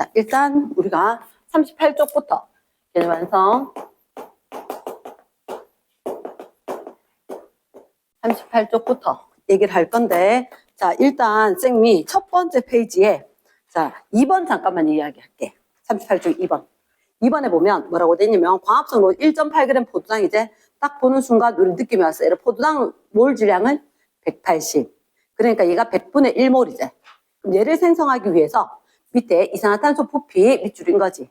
자, 일단 우리가 38쪽부터 개념 완성. 38쪽부터 얘기를 할 건데, 자, 일단 쌤이 첫 번째 페이지에, 자, 2번 잠깐만 이야기할게. 38쪽 2번. 2번에 보면 뭐라고 되냐면, 광합성 1.8g 포도당 이제 딱 보는 순간 우리 느낌이 왔어요. 얘를 포도당 몰 질량은 180. 그러니까 얘가 100분의 1몰이제. 그럼 얘를 생성하기 위해서 밑에 이산화탄소 부피 밑줄인 거지.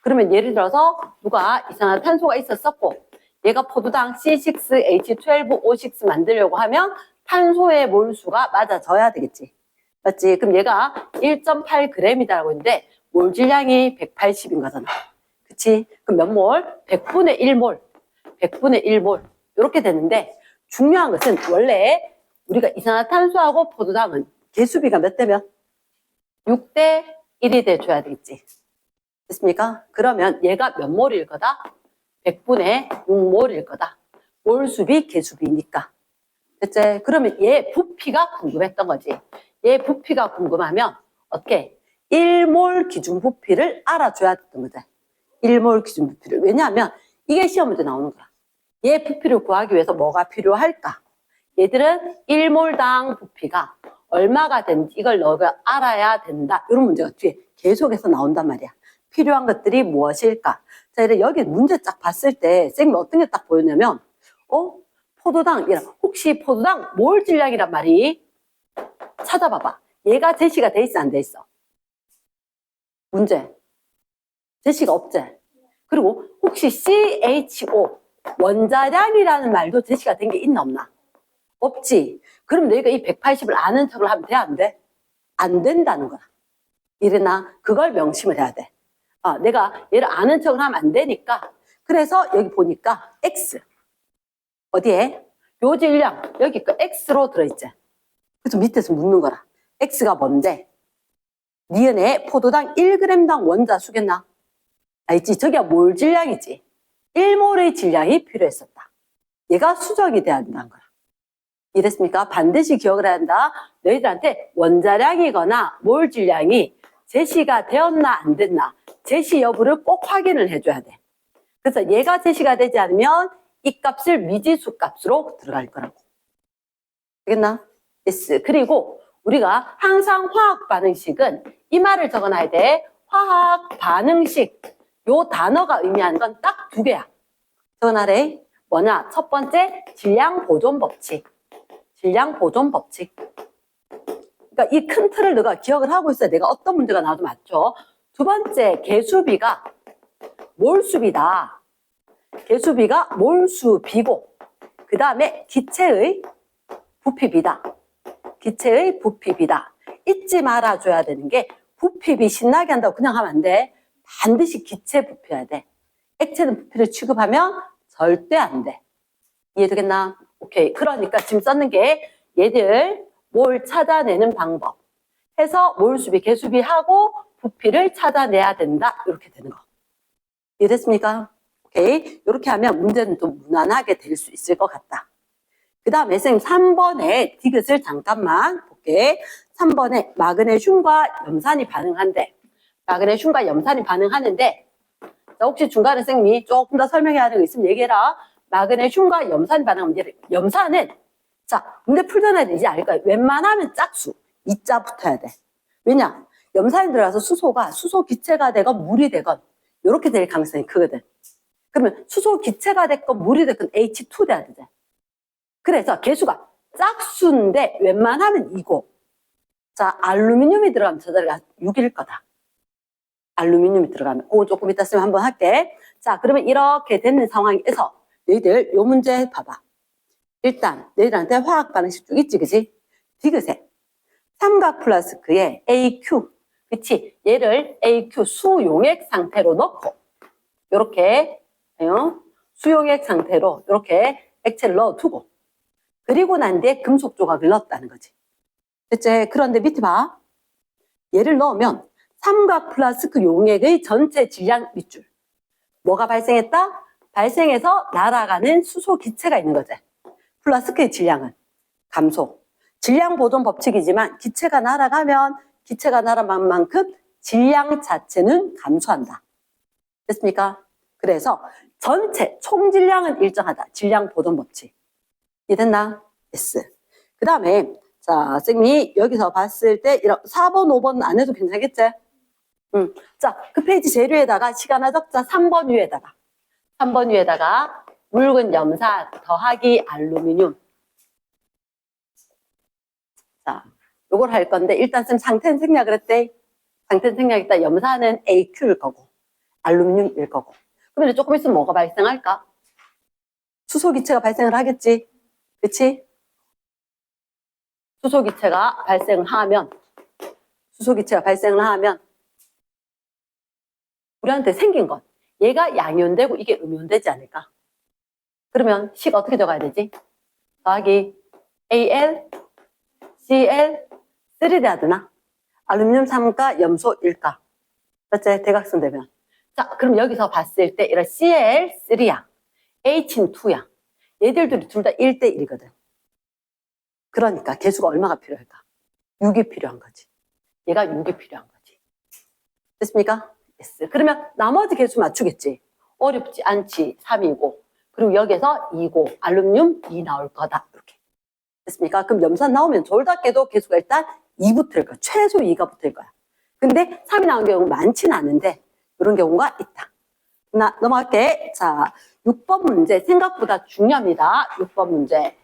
그러면 예를 들어서 누가 이산화탄소가 있었었고, 얘가 포도당 C6H12O6 만들려고 하면 탄소의 몰수가 맞아져야 되겠지. 맞지? 그럼 얘가 1.8g이다라고 했는데 몰 질량이 180인 거잖아. 그치? 그럼 몇 몰? 100분의 1몰. 100분의 1몰. 이렇게 되는데 중요한 것은 원래 우리가 이산화탄소하고 포도당은 개수비가 몇 대면? 6대 1이 돼줘야 되겠지. 됐습니까? 그러면 얘가 몇 몰일 거다? 100분의 6몰일 거다. 몰수비, 개수비니까. 됐지? 그러면 얘 부피가 궁금했던 거지. 얘 부피가 궁금하면 어떻게? 1몰 기준 부피를 알아줘야 됐던 거지. 1몰 기준 부피를. 왜냐하면 이게 시험 문제 나오는 거야. 얘 부피를 구하기 위해서 뭐가 필요할까? 얘들은 1몰당 부피가 얼마가 되는지 이걸 너가 알아야 된다. 이런 문제가 뒤에 계속해서 나온단 말이야. 필요한 것들이 무엇일까? 자, 이래 여기 문제 딱 봤을 때 쌤이 어떤 게 딱 보였냐면, 포도당, 혹시 포도당 몰 질량이란 말이 찾아봐봐. 얘가 제시가 돼 있어, 안 돼 있어? 문제. 제시가 없지? 그리고 혹시 CHO, 원자량이라는 말도 제시가 된 게 있나 없나? 없지. 그럼 너희가 이 180을 아는 척을 하면 돼, 안 돼? 안 된다는 거야. 이래나 그걸 명심을 해야 돼. 내가 얘를 아는 척을 하면 안 되니까. 그래서 여기 보니까 X. 어디에? 요 질량. 여기 그 X로 들어있지. 그래서 밑에서 묻는 거라. X가 뭔데? 니은에 포도당 1g당 원자 수겠나? 알지? 저기가 몰 질량이지. 1몰의 질량이 필요했었다. 얘가 수정이 돼야 된다는 거야. 이랬습니까? 반드시 기억을 해야 한다. 너희들한테 원자량이거나 몰 질량이 제시가 되었나 안 됐나 제시 여부를 꼭 확인을 해줘야 돼. 그래서 얘가 제시가 되지 않으면 이 값을 미지수 값으로 들어갈 거라고. 알겠나? S. 그리고 우리가 항상 화학 반응식은 이 말을 적어놔야 돼. 화학 반응식. 요 단어가 의미하는 건 딱 두 개야. 적어놔래. 뭐냐? 첫 번째 질량 보존 법칙. 질량 보존 법칙. 그러니까 이 큰 틀을 너가 기억을 하고 있어야 내가 어떤 문제가 나와도 맞죠. 두 번째, 개수비가 몰수비다. 개수비가 몰수비고, 그 다음에 기체의 부피비다. 기체의 부피비다. 잊지 말아줘야 되는 게 부피비 신나게 한다고 그냥 하면 안 돼. 반드시 기체 부피여야 돼. 액체는 부피를 취급하면 절대 안 돼. 이해되겠나? 오케이. 그러니까 지금 썼는 게 얘들 몰 찾아내는 방법 해서 몰수비, 개수비하고 부피를 찾아내야 된다. 이렇게 되는 거. 이해됐습니까? 오케이. 이렇게 하면 문제는 좀 무난하게 될 수 있을 것 같다. 그 다음에 선생님 3번에 디귿을 잠깐만 볼게. 3번에 마그네슘과 염산이 반응한대. 마그네슘과 염산이 반응하는데 자, 혹시 중간에 선생님이 조금 더 설명해야 하는 거 있으면 얘기해라. 마그네슘과 염산이 반응하면 염산은 자, 문제 풀던 애들 이제 알 거야. 웬만하면 짝수 2자 붙어야 돼. 왜냐? 염산이 들어가서 수소가 수소 기체가 되건 물이 되건 이렇게 될 가능성이 크거든. 그러면 수소 기체가 됐건 물이 됐건 H2 돼야 되지. 그래서 개수가 짝수인데 웬만하면 2고 자, 알루미늄이 들어가면 저 자리가 6일 거다. 알루미늄이 들어가면 그거 조금 이따 쓰면 한번 할게. 자, 그러면 이렇게 되는 상황에서 너희들 요 문제 봐봐. 일단 너희들한테 화학 반응식 쭉 있지, 그치? 디귿에 삼각 플라스크에 AQ, 그치? 얘를 AQ 수용액 상태로 넣고 요렇게 수용액 상태로 이렇게 액체를 넣어두고 그리고 난 뒤에 금속 조각을 넣었다는 거지. 됐지? 그런데 밑에 봐. 얘를 넣으면 삼각 플라스크 용액의 전체 질량 밑줄. 뭐가 발생했다? 발생해서 날아가는 수소 기체가 있는 거지. 플라스크의 질량은 감소. 질량 보존 법칙이지만 기체가 날아가면 기체가 날아간 만큼 질량 자체는 감소한다. 됐습니까? 그래서 전체 총질량은 일정하다. 질량 보존 법칙. 이해됐나? yes. 그 다음에 자, 쌤이 여기서 봤을 때 이런 4번, 5번 안 해도 괜찮겠지? 자, 그 페이지 제일 위에다가 시간화 적자 3번 위에다가 묽은 염산 더하기 알루미늄. 자, 요걸 할 건데 일단 쌤 상태는 생략을 했대. 상태는 생략했다. 염산은 AQ일 거고 알루미늄일 거고. 그러면 조금 있으면 뭐가 발생할까? 수소기체가 발생을 하겠지. 그치? 수소기체가 발생을 하면 우리한테 생긴 것. 얘가 양이온되고 이게 음이온되지 않을까? 그러면 식 어떻게 적어야 되지? 더하기 Al, Cl, 3 돼야 되나? 알루미늄 3가 염소 1가. 맞지? 대각선 되면. 자, 그럼 여기서 봤을 때 이런 Cl3야. H는 2야. 얘들둘이 둘 다 1대1이거든. 그러니까 개수가 얼마가 필요할까? 6이 필요한 거지. 얘가 6이 필요한 거지. 됐습니까? yes. 그러면 나머지 개수 맞추겠지. 어렵지 않지. 3이고. 그리고 여기서 2고 알루미늄 2 나올 거다. 이렇게. 됐습니까? 그럼 염산 나오면 졸답게도 개수가 일단 2 붙을 거야. 최소 2가 붙을 거야. 근데 3이 나온 경우 많지는 않은데 이런 경우가 있다. 나 넘어갈게. 자, 6번 문제 생각보다 중요합니다. 6번 문제.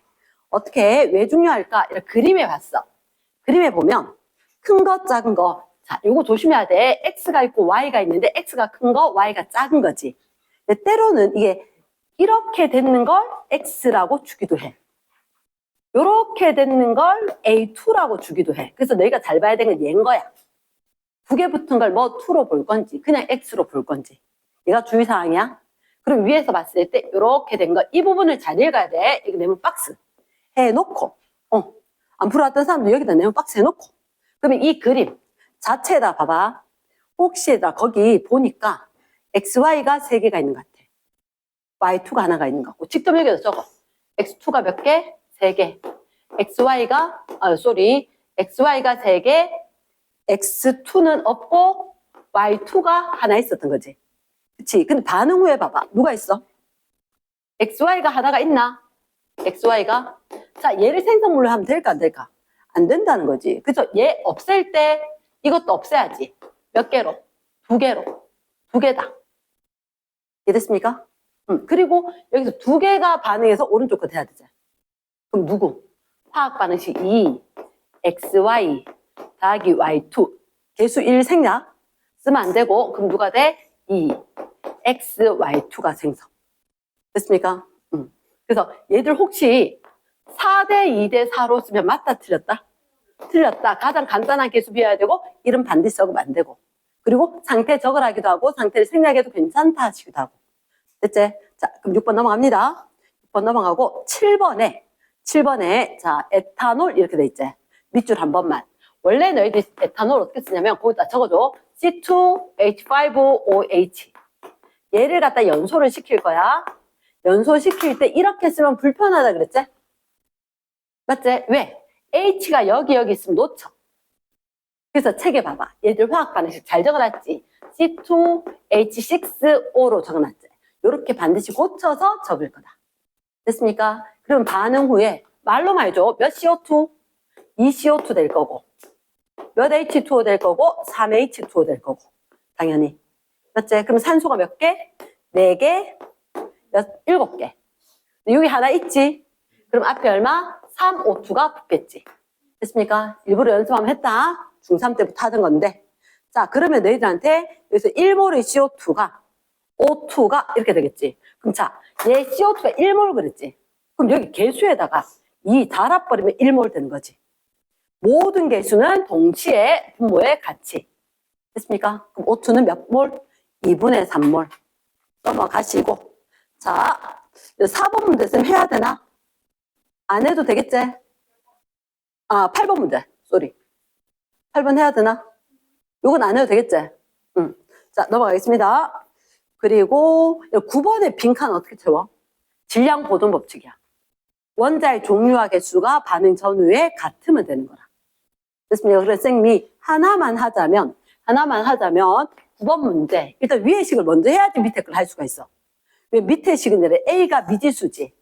어떻게 왜 중요할까? 이렇게 그림에 봤어. 그림에 보면 큰 거, 작은 거. 자, 요거 조심해야 돼. X가 있고 Y가 있는데 X가 큰 거, Y가 작은 거지. 근데 때로는 이게 이렇게 되는 걸 X라고 주기도 해. 요렇게 되는 걸 A2라고 주기도 해. 그래서 너희가 잘 봐야 되는 건 얘인 거야. 두 개 붙은 걸 뭐 2로 볼 건지 그냥 X로 볼 건지. 얘가 주의사항이야. 그럼 위에서 봤을 때 요렇게 된 거 이 부분을 잘 읽어야 돼. 이거 네모 박스 해놓고 안 풀어왔던 사람도 여기다 네모 박스 해놓고 그러면 이 그림 자체에다 봐봐. 혹시에다 거기 보니까 XY가 3개가 있는 것 같아. Y2가 하나가 있는 것 같고 직접 여기다 적어. X2가 몇 개? 3개. XY가 3개, X2는 없고 Y2가 하나 있었던 거지. 그치? 근데 반응 후에 봐봐. 누가 있어? XY가 하나가 있나? XY가? 자, 얘를 생성물로 하면 될까 안 될까? 안 된다는 거지. 그래서 얘 없앨 때 이것도 없애야지. 몇 개로? 2개로. 2개다. 이해됐습니까? 그리고 여기서 2개가 반응해서 오른쪽 끝 해야 되지. 그럼 누구? 화학 반응식 2, XY 더하기 Y2. 개수 1 생략 쓰면 안 되고 그럼 누가 돼? 2, XY2가 생성. 됐습니까? 그래서 얘들 혹시 4대 2대 4로 쓰면 맞다 틀렸다? 틀렸다. 가장 간단한 개수 비워야 되고 이름 반드시 적으면 안 되고 그리고 상태 적으라기도 하고 상태를 생략해도 괜찮다 하시기도 하고. 됐지? 자, 그럼 6번 넘어갑니다. 6번 넘어가고 7번에 자, 에탄올 이렇게 돼 있지. 밑줄 한 번만. 원래 너희들이 에탄올 어떻게 쓰냐면 거기다 적어줘. C2H5OH. 얘를 갖다 연소를 시킬 거야. 연소시킬 때 이렇게 쓰면 불편하다 그랬지? 맞지? 왜? H가 여기 있으면 놓쳐. 그래서 책에 봐봐. 얘들 화학 반응식 잘 적어놨지? C2H6O로 적어놨지? 이렇게 반드시 고쳐서 적을 거다. 됐습니까? 그럼 반응 후에 말로만 해줘. 몇 CO2? 2CO2 될 거고 몇 H2O 될 거고 3H2O 될 거고 당연히. 맞지? 그럼 산소가 몇 개? 4개? 7개. 여기 하나 있지? 그럼 앞에 얼마? 3O2가 붙겠지. 됐습니까? 일부러 연습 한번 했다. 중3 때부터 하던 건데. 자, 그러면 너희들한테 여기서 1몰의 CO2가 O2가 이렇게 되겠지. 그럼 자, 얘 CO2가 1몰 그랬지. 그럼 여기 개수에다가 2 달아버리면 1몰 되는 거지. 모든 개수는 동시에 분모에 같이. 됐습니까? 그럼 O2는 몇 몰? 2분의 3몰. 넘어가시고. 자, 4번 문제 쌤 해야 되나? 안 해도 되겠지? 8번 문제. 쏘리. 8번 해야 되나? 요건 안 해도 되겠지? 자, 넘어가겠습니다. 그리고 9번의 빈칸 어떻게 채워? 질량 보존 법칙이야. 원자의 종류와 개수가 반응 전후에 같으면 되는 거라. 됐습니까? 그래서 쌤이 하나만 하자면 하나만 하자면 9번 문제. 일단 위의 식을 먼저 해야지 밑에 걸 할 수가 있어. 왜 밑에 식은 내래 A가 미지수지.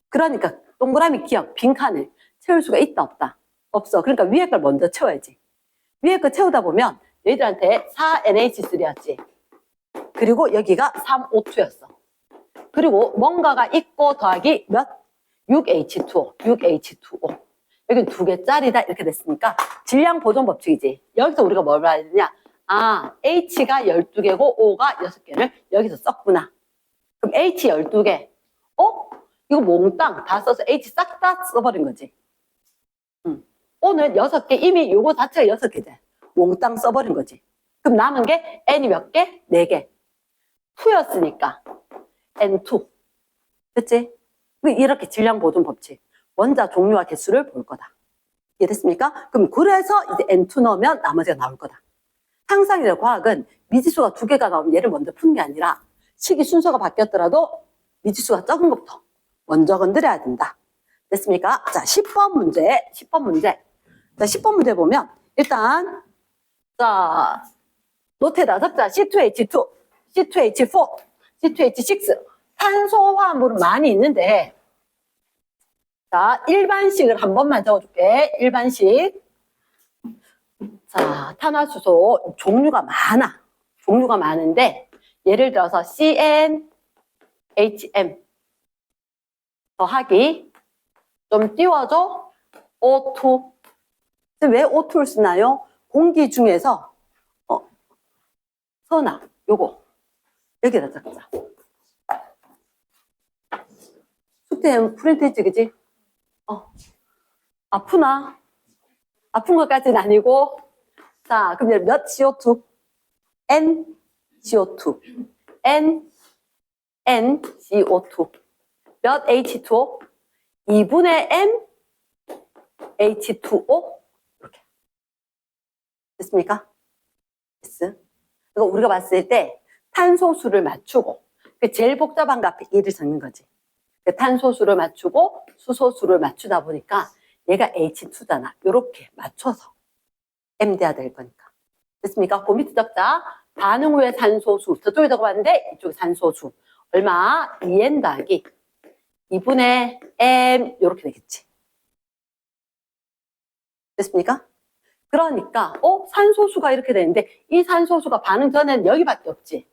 그러니까 동그라미 기억, 빈칸을 채울 수가 있다 없다? 없어. 그러니까 위에 걸 먼저 채워야지. 위에 거 채우다 보면 너희들한테 4NH3였지. 그리고 여기가 3O2였어. 그리고 뭔가가 있고 더하기 몇? 6H2O, 6H2O. 여기는 2개짜리다 이렇게 됐으니까 질량 보존 법칙이지. 여기서 우리가 뭘 봐야 되냐? 아, H가 12개고 O가 6개를 여기서 썼구나. 그럼 H 12개. 이거 몽땅 다 써서 H 싹 다 써버린 거지. O는 6개, 이미 요거 자체가 6개지. 몽땅 써버린 거지. 그럼 남은 게 N이 몇 개? 4개. 2였으니까 N2. 그치? 이렇게 질량 보존 법칙. 원자 종류와 개수를 볼 거다. 이해됐습니까? 그럼 그래서 이제 N2 넣으면 나머지가 나올 거다. 항상이나 과학은 미지수가 2개가 나오면 얘를 먼저 푸는 게 아니라 식이 순서가 바뀌었더라도 미지수가 적은 것부터 먼저 건드려야 된다. 됐습니까? 자, 10번 문제. 10번 문제. 자, 10번 문제 보면 일단 자, 노트에다 적자 C2H2, C2H4, C2H6 탄소화합물은 많이 있는데 자, 일반식을 한 번만 적어줄게. 일반식. 자, 탄화수소 종류가 많아. 종류가 많은데 예를 들어서 CN, HM 더하기 좀 띄워줘. O2. 왜 O2를 쓰나요? 공기 중에서 선아, 요거 여기다 적자. 숙제 프린트했지, 그지? 아프나? 아픈 것까지는 아니고. 자, 그럼 몇 CO2? N CO2. N CO2. 몇 H2O? 2분의 M H2O. 이렇게. 됐습니까? 됐어? 이거 우리가 봤을 때 탄소수를 맞추고 제일 복잡한 거 앞에 1을 적는 거지. 탄소수를 맞추고 수소수를 맞추다 보니까 얘가 H2잖아. 이렇게 맞춰서 M 돼야 될 거니까. 됐습니까? 그 밑에 적자. 반응 후의 산소수. 저쪽에 적어봤는데 이쪽에 산소수. 얼마? 2N 더하기 2분의 M 이렇게 되겠지. 됐습니까? 그러니까 산소수가 이렇게 되는데 이 산소수가 반응 전에는 여기밖에 없지.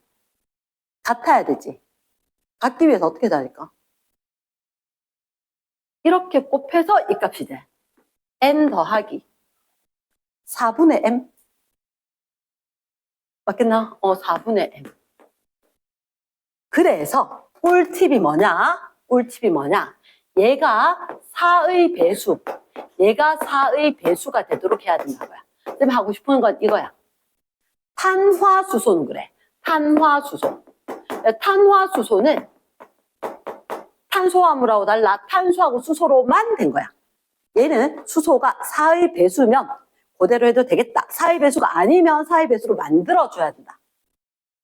같아야 되지. 같기 위해서 어떻게 해야 될까? 이렇게 곱해서 이 값이 돼. N 더하기 4분의 M. 맞겠나? 4분의 M. 그래서 꿀팁이 뭐냐? 꿀팁이 뭐냐? 얘가 4의 배수. 얘가 4의 배수가 되도록 해야 된다고요. 지금 하고 싶은 건 이거야. 탄화수소는 그래. 탄화수소. 탄화수소는 탄소화물하고 달라 탄소하고 수소로만 된 거야. 얘는 수소가 4의 배수면 그대로 해도 되겠다. 4의 배수가 아니면 4의 배수로 만들어줘야 된다.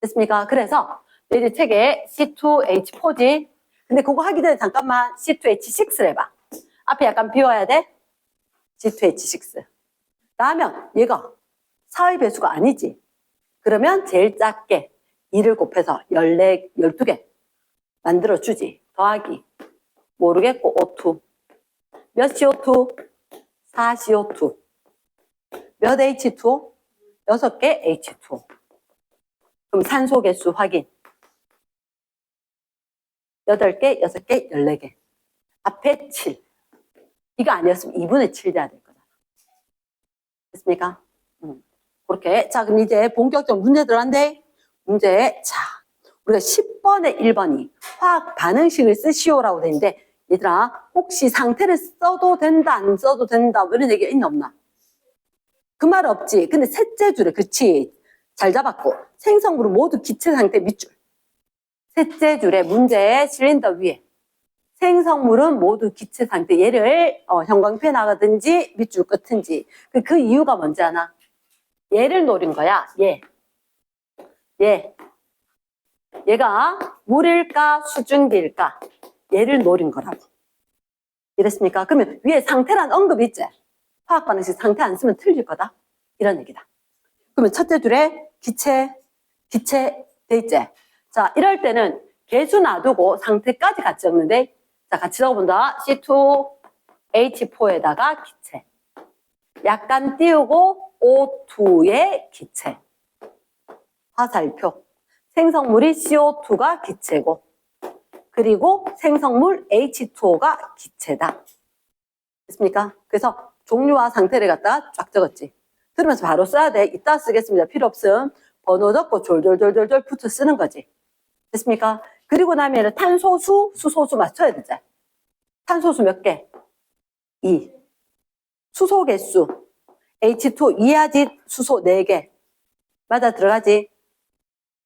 됐습니까? 그래서 이제 책에 C2H4지. 근데 그거 하기 전에 잠깐만 C2H6를 해봐. 앞에 약간 비워야 돼. C2H6. 그러면 얘가 4의 배수가 아니지. 그러면 제일 작게 2를 곱해서 12개 만들어주지. 더하기 모르겠고 O2. 몇 CO2? 4CO2. 몇 H2O? 6개 H2O. 그럼 산소 개수 확인. 8개, 6개, 14개. 앞에 7. 이거 아니었으면 2분의 7 돼야 될 거잖아. 됐습니까? 그렇게. 자, 그럼 이제 본격적으로 문제 들어간대. 문제. 자, 우리가 10번에 1번이 화학 반응식을 쓰시오라고 돼 있는데, 얘들아, 혹시 상태를 써도 된다, 안 써도 된다, 뭐 이런 얘기가 있나 없나? 그 말 없지. 근데 셋째 줄에, 그치? 잘 잡았고. 생성물은 모두 기체 상태 밑줄. 셋째 줄에 문제 실린더 위에. 생성물은 모두 기체 상태. 얘를 형광펜 나가든지 밑줄 끝은지. 그 이유가 뭔지 아나? 얘를 노린 거야. 얘가 물일까 수증기일까? 얘를 노린 거라고. 이랬습니까? 그러면 위에 상태란 언급이 있지? 화학 반응식 상태 안 쓰면 틀릴 거다. 이런 얘기다. 그러면 첫째 줄에 기체 돼 있지? 자, 이럴 때는 개수 놔두고 상태까지 같이 적는데, 자, 같이 적어본다. C2H4에다가 기체. 약간 띄우고 O2의 기체. 화살표. 생성물이 CO2가 기체고, 그리고 생성물 H2O가 기체다. 됐습니까? 그래서 종류와 상태를 갖다가 쫙 적었지. 들으면서 바로 써야 돼. 이따 쓰겠습니다. 필요 없음. 번호 적고 졸졸졸졸 붙여 쓰는 거지. 됐습니까? 그리고 나면 탄소수, 수소수 맞춰야 되지. 탄소수 몇 개? 2. 수소 개수. H2 이하짓 수소 4개. 맞아 들어가지?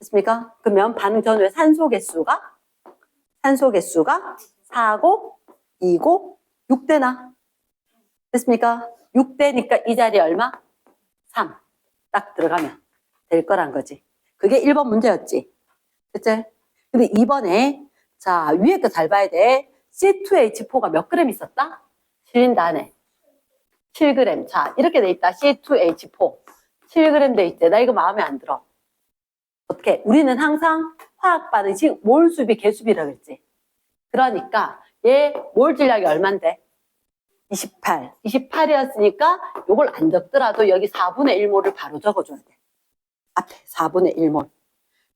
됐습니까? 그러면 반응 전후의 산소 개수가 4고 2고 6대나. 됐습니까? 6대니까 이 자리 얼마? 3. 딱 들어가면 될 거란 거지. 그게 1번 문제였지. 그치? 근데 2번에, 자, 위에 거 잘 봐야 돼. C2H4가 몇 그램 있었다? 실린더 안에. 7g. 자, 이렇게 돼 있다. C2H4. 7g 돼 있대. 나 이거 마음에 안 들어. 어떻게? 우리는 항상 화학 반응식 몰수비, 개수비라 그랬지. 그러니까 얘 몰 질량이 얼만데? 28. 28이었으니까 요걸 안 적더라도 여기 4분의 1몰을 바로 적어줘야 돼. 앞에 4분의 1몰.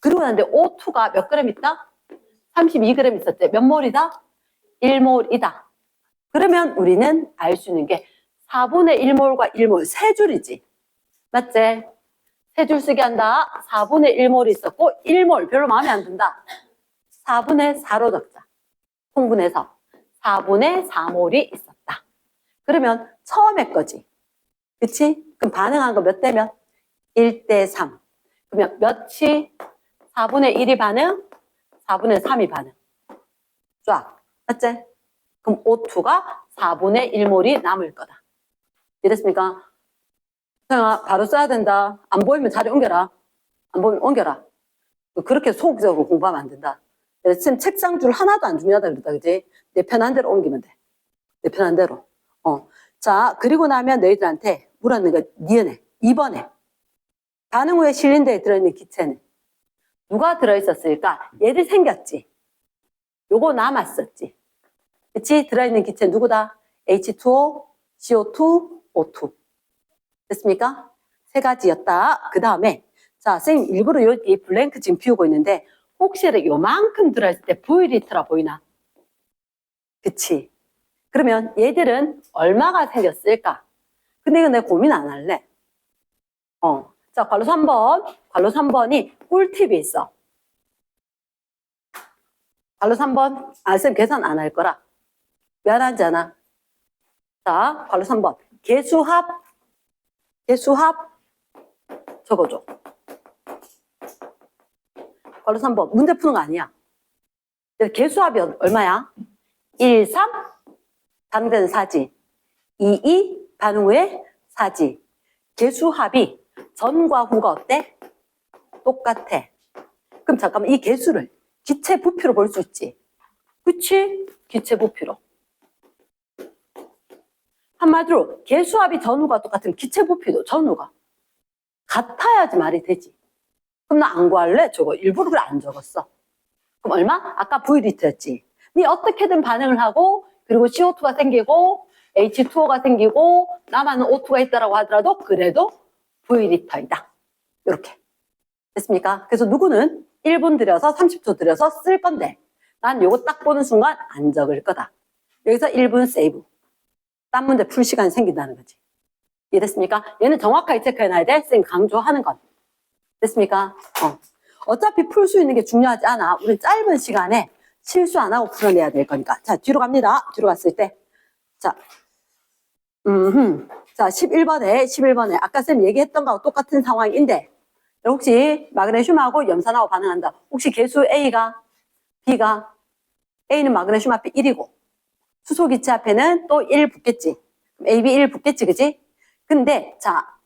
그리고 나는데 O2가 몇 그램 있다? 32g 있었대. 몇 몰이다? 1몰이다. 그러면 우리는 알 수 있는 게 4분의 1몰과 1몰 세 줄이지. 맞지? 세 줄 쓰게 한다. 4분의 1몰이 있었고 1몰 별로 마음에 안 든다. 4분의 4로 적자. 통분해서 4분의 4몰이 있었다. 그러면 처음에 거지. 그치? 그럼 반응한 거 몇 대면? 1대 3. 그러면 몇이 4분의 1이 반응? 4분의 3이 반응. 쫙. 맞지? 그럼 O2가 4분의 1몰이 남을 거다. 이랬습니까? 형아, 바로 써야 된다. 안 보이면 자리 옮겨라. 안 보이면 옮겨라. 그렇게 소극적으로 공부하면 안 된다. 지금 책상 줄 하나도 안 중요하다 그랬다, 그지? 내 편한 대로 옮기면 돼. 내 편한 대로. 자, 그리고 나면 너희들한테 물었는 거, 니은에. 2번에. 반응 후에 실린더에 들어있는 기체는 누가 들어있었을까? 얘들 생겼지. 요거 남았었지. 그치? 들어있는 기체 누구다? H2O, CO2, O2. 됐습니까? 세 가지였다. 그 다음에, 자, 선생님 일부러 여기 블랭크 지금 비우고 있는데, 혹시라도 요만큼 들어있을 때 V리터라 보이나? 그치? 그러면 얘들은 얼마가 생겼을까? 근데 이거 내가 고민 안 할래. 자, 괄호 3번. 괄호 3번이 꿀팁이 있어. 괄호 3번. 선생님 계산 안 할 거라. 왜 안 하지 않아? 자, 괄호 3번. 개수합 적어줘. 괄호 3번. 문제 푸는 거 아니야. 개수합이 얼마야? 1, 3 반응되는 4지. 2, 2 반응 후에 4지. 개수합이 전과 후가 어때? 똑같아. 그럼 잠깐만 이 개수를 기체 부피로 볼 수 있지. 그치? 기체 부피로. 한마디로 개수합이 전후가 똑같으면 기체 부피도 전후가 같아야지 말이 되지. 그럼 나 안 구할래? 저거 일부러 그래 안 적었어. 그럼 얼마? 아까 V리터였지. 니 어떻게든 반응을 하고 그리고 CO2가 생기고 H2O가 생기고 남아는 O2가 있다라고 하더라도 그래도 V리터이다. 이렇게. 됐습니까? 그래서 누구는 1분 들여서 30초 들여서 쓸 건데 난 요거 딱 보는 순간 안 적을 거다. 여기서 1분 세이브. 딴 문제 풀 시간이 생긴다는 거지. 이해됐습니까? 얘는 정확하게 체크해놔야 돼. 쌤 강조하는 건. 됐습니까? 어차피 풀 수 있는 게 중요하지 않아. 우린 짧은 시간에 실수 안 하고 풀어내야 될 거니까. 자, 뒤로 갑니다. 뒤로 갔을 때. 자, 자, 11번에 아까 쌤 얘기했던 거하고 똑같은 상황인데 혹시 마그네슘하고 염산하고 반응한다. 혹시 개수 A가 B가 A는 마그네슘 앞에 1이고 수소기체 앞에는 또 1 붙겠지. AB 1 붙겠지, 그지? 근데 자,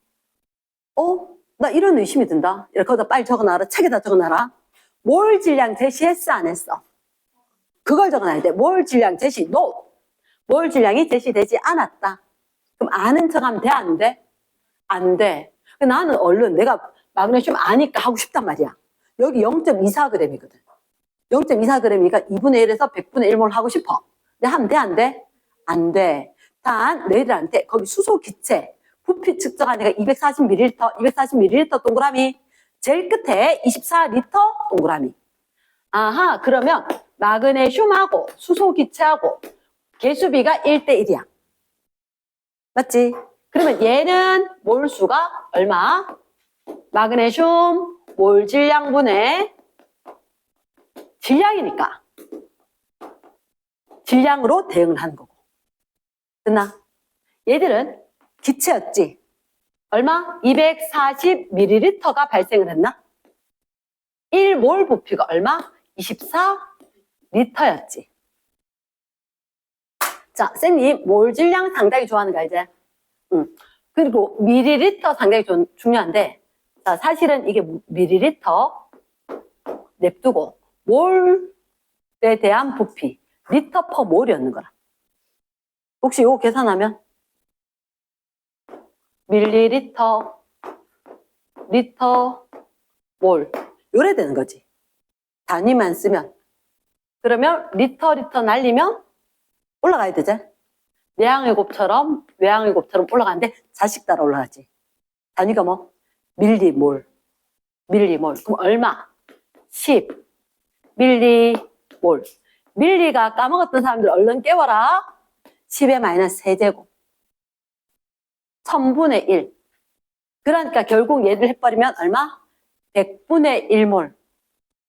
나 이런 의심이 든다. 이렇게 거기다 빨리 적어놔라. 책에다 적어놔라. 몰 질량 제시했어, 안 했어? 그걸 적어놔야 돼. 몰 질량 제시, NO. 몰 질량이 제시되지 않았다. 그럼 아는 척하면 돼, 안 돼? 안 돼. 나는 얼른 내가 마그네슘 아니까 하고 싶단 말이야. 여기 0.24g이거든. 0.24g이니까 2분의 1에서 100분의 1몰 하고 싶어. 근데 하면 돼, 안 돼? 안 돼. 단 너희들한테 거기 수소 기체 부피 측정하니까 240ml, 240ml 동그라미 제일 끝에 24L 동그라미. 아하, 그러면 마그네슘하고 수소 기체하고 개수비가 1대1이야. 맞지? 그러면 얘는 몰수가 얼마? 마그네슘 몰 질량분의 질량이니까 질량으로 대응을 하는 거고. 됐나? 얘들은 기체였지. 얼마? 240ml가 발생을 했나? 1몰 부피가 얼마? 24L였지. 자, 쌤님 몰 질량 상당히 좋아하는 거 알지? 그리고 밀리리터 상당히 중요한데, 자, 사실은 이게 밀리리터 냅두고 몰에 대한 부피 리터 퍼 몰이었는 거라. 혹시 이거 계산하면 밀리리터 리터 몰 요래 되는 거지. 단위만 쓰면. 그러면 리터 날리면 올라가야 되지. 내항의 곱처럼 외항의 곱처럼 올라가는데 자식 따라 올라가지. 단위가 뭐? 밀리몰. 그럼 얼마? 10 밀리몰. 밀리가 까먹었던 사람들 얼른 깨워라. 10의 마이너스 세제곱 1000분의 1. 그러니까 결국 얘를 해버리면 얼마? 100분의 1몰.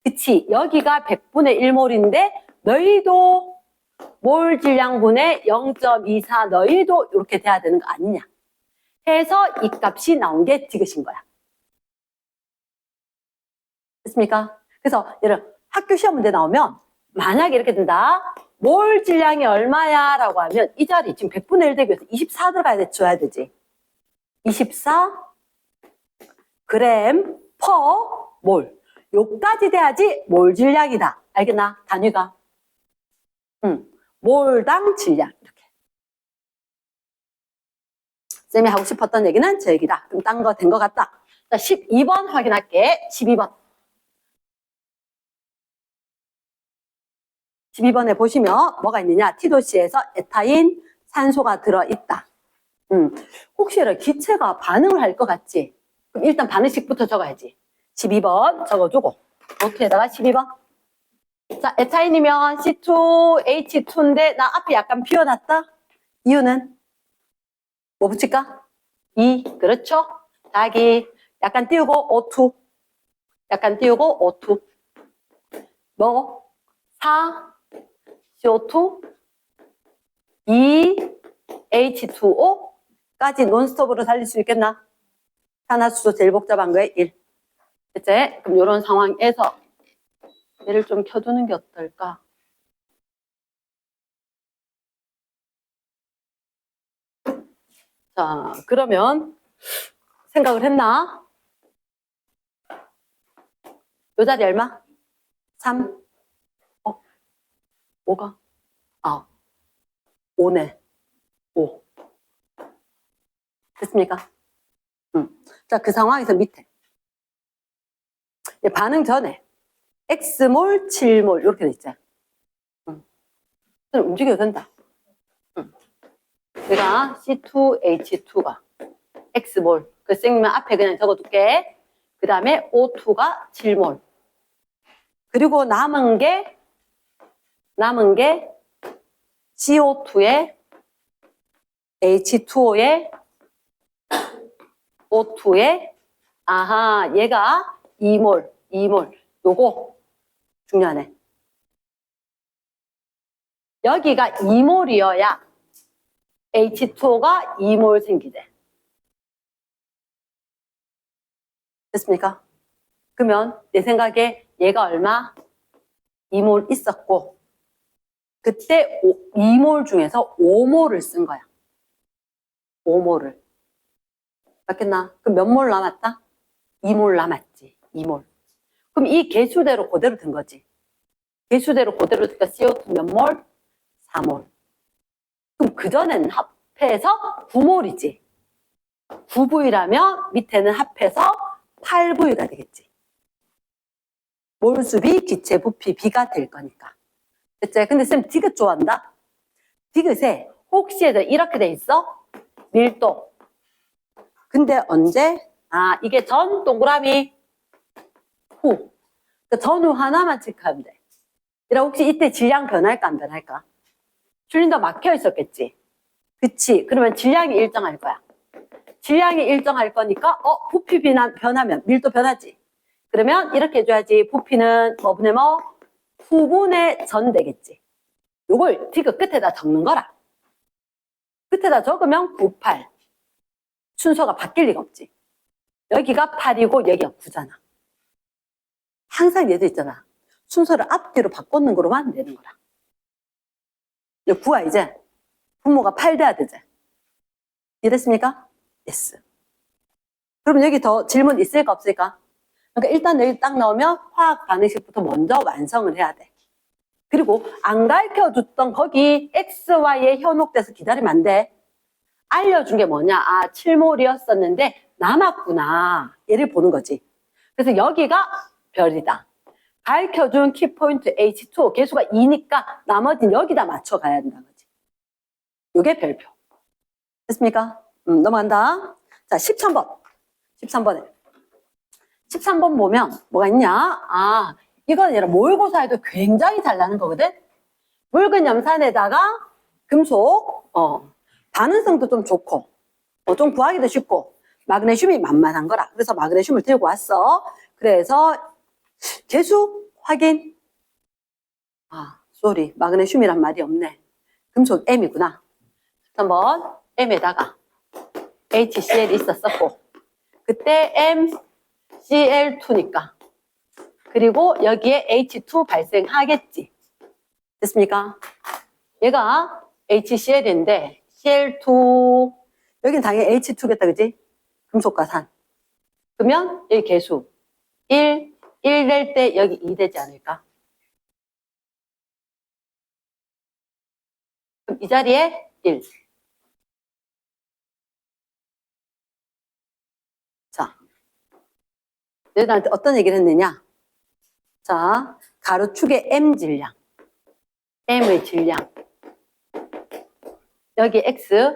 그치? 여기가 100분의 1몰인데 너희도 몰 질량분의 0.24 너희도 이렇게 돼야 되는 거 아니냐 해서 이 값이 나온 게 디귿인 거야. 됐습니까? 그래서 여러분 학교 시험 문제 나오면 만약에 이렇게 된다. 몰 질량이 얼마야? 라고 하면 이 자리 지금 100분의 1 대비 해서 24 들어가야 되지. 24 그램 퍼 몰. 요까지 돼야지 몰 질량이다. 알겠나? 단위가. 몰당 질량. 이렇게. 쌤이 하고 싶었던 얘기는 저 얘기다. 그럼 딴 거 된 거 같다. 자, 12번 확인할게. 12번. 12번에 보시면 뭐가 있느냐. T도시에서 에타인, 산소가 들어있다. 혹시 기체가 반응을 할 것 같지? 그럼 일단 반응식부터 적어야지. 12번 적어주고 노트에다가 12번. 자, 에타인이면 C2H2인데 나 앞에 약간 비워놨다. 이유는 뭐 붙일까? 2. 그렇죠? 더하기 약간 띄우고 O2. 약간 띄우고 O2. 뭐? 4 CO2 2 H2O까지 논스톱으로 살릴 수 있겠나? 산화수소 제일 복잡한 거에 1. 됐지? 그럼 이런 상황에서 얘를 좀 켜두는 게 어떨까? 자, 그러면 생각을 했나? 요 자리 얼마? 3. 5가? 5네. 5. 됐습니까? 자, 그 상황에서 밑에. 반응 전에 X몰, 7몰 이렇게 돼 있죠. 움직여도 된다. 내가 C2H2가 X몰. 그 쌤이면 앞에 그냥 적어둘게. 그 다음에 O2가 7몰. 그리고 남은 게 CO2에 H2O에 O2에 아하 얘가 2몰 요거 중요하네. 여기가 2몰이어야 H2O가 2몰 생기대. 됐습니까? 그러면 내 생각에 얘가 얼마? 2몰 있었고 그때 2몰 중에서 5몰을 쓴 거야. 5몰을. 맞겠나? 그럼 몇 몰 남았다? 2몰 남았지. 2몰. 그럼 이 개수대로 그대로 든 거지. 개수대로 그대로 드니까 CO2 몇 몰? 4몰. 그럼 그전엔 합해서 9몰이지. 9V라면 밑에는 합해서 8V가 되겠지. 몰수비, 기체 부피, B가 될 거니까. 됐지? 근데 쌤 디귿 좋아한다? 디귿에 혹시 이렇게 돼 있어? 밀도. 근데 언제? 아, 이게 전 동그라미 후. 그 전후 하나만 체크하면 돼. 얘들아, 혹시 이때 질량 변할까, 안 변할까? 실린더 막혀 있었겠지? 그치? 그러면 질량이 일정할 거야. 질량이 일정할 거니까, 부피 변하면 밀도 변하지? 그러면 이렇게 해줘야지. 부피는 뭐분의 뭐? 후분의 전 되겠지. 요걸 디귿 끝에다 적는 거라. 끝에다 적으면 98. 순서가 바뀔 리가 없지. 여기가 8이고 여기가 9잖아. 항상 얘도 있잖아. 순서를 앞뒤로 바꾸는 거로만 내는 거라. 9야 이제. 분모가 8 돼야 되지. 이해됐습니까? yes. 그럼 여기 더 질문 있을까 없을까? 그러니까 일단 여기 딱 나오면 화학 반응식부터 먼저 완성을 해야 돼. 그리고 안 가르쳐줬던 거기 X, Y에 현혹돼서 기다리면 안 돼. 알려준 게 뭐냐? 아, 7몰이었었는데 남았구나. 얘를 보는 거지. 그래서 여기가 별이다. 가르쳐준 키포인트 H2 개수가 2니까 나머지는 여기다 맞춰가야 된다는 거지. 요게 별표. 됐습니까? 넘어간다. 자, 13번. 13번에. 13번 보면 뭐가 있냐? 아, 이건 얘는 모의고사에도 굉장히 잘 나는 거거든? 묽은 염산에다가 금속, 반응성도 좀 좋고, 좀 구하기도 쉽고, 마그네슘이 만만한 거라. 그래서 마그네슘을 들고 왔어. 그래서 개수 확인. 아, 쏘리. 마그네슘이란 말이 없네. 금속 M이구나. 한번 M에다가 HCl이 있었었고, 그때 MCl2니까. 그리고 여기에 H2 발생하겠지. 됐습니까? 얘가 HCl인데 Cl2, 여긴 당연히 H2겠다, 그지? 금속과 산. 그러면 여기 개수 1 될 때 여기 2 되지 않을까? 그럼 이 자리에 1. 자, 너희들한테 어떤 얘기를 했느냐? 자, 가로축의 M 질량, M의 질량, 여기 X,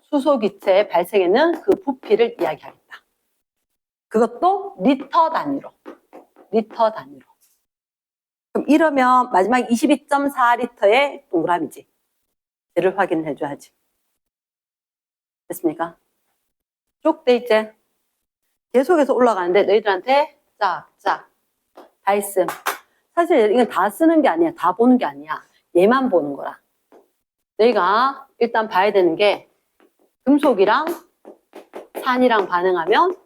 수소기체에 발생하는 그 부피를 이야기하겠다. 그것도 리터 단위로. 리터 단위로. 그럼 이러면 마지막 22.4리터의 동그라미지. 얘를 확인해 줘야지. 됐습니까? 쭉 돼 있지? 계속해서 올라가는데 너희들한테 자, 다 있음. 사실 이건 다 쓰는 게 아니야. 다 보는 게 아니야. 얘만 보는 거라. 너희가 일단 봐야 되는 게 금속이랑 산이랑 반응하면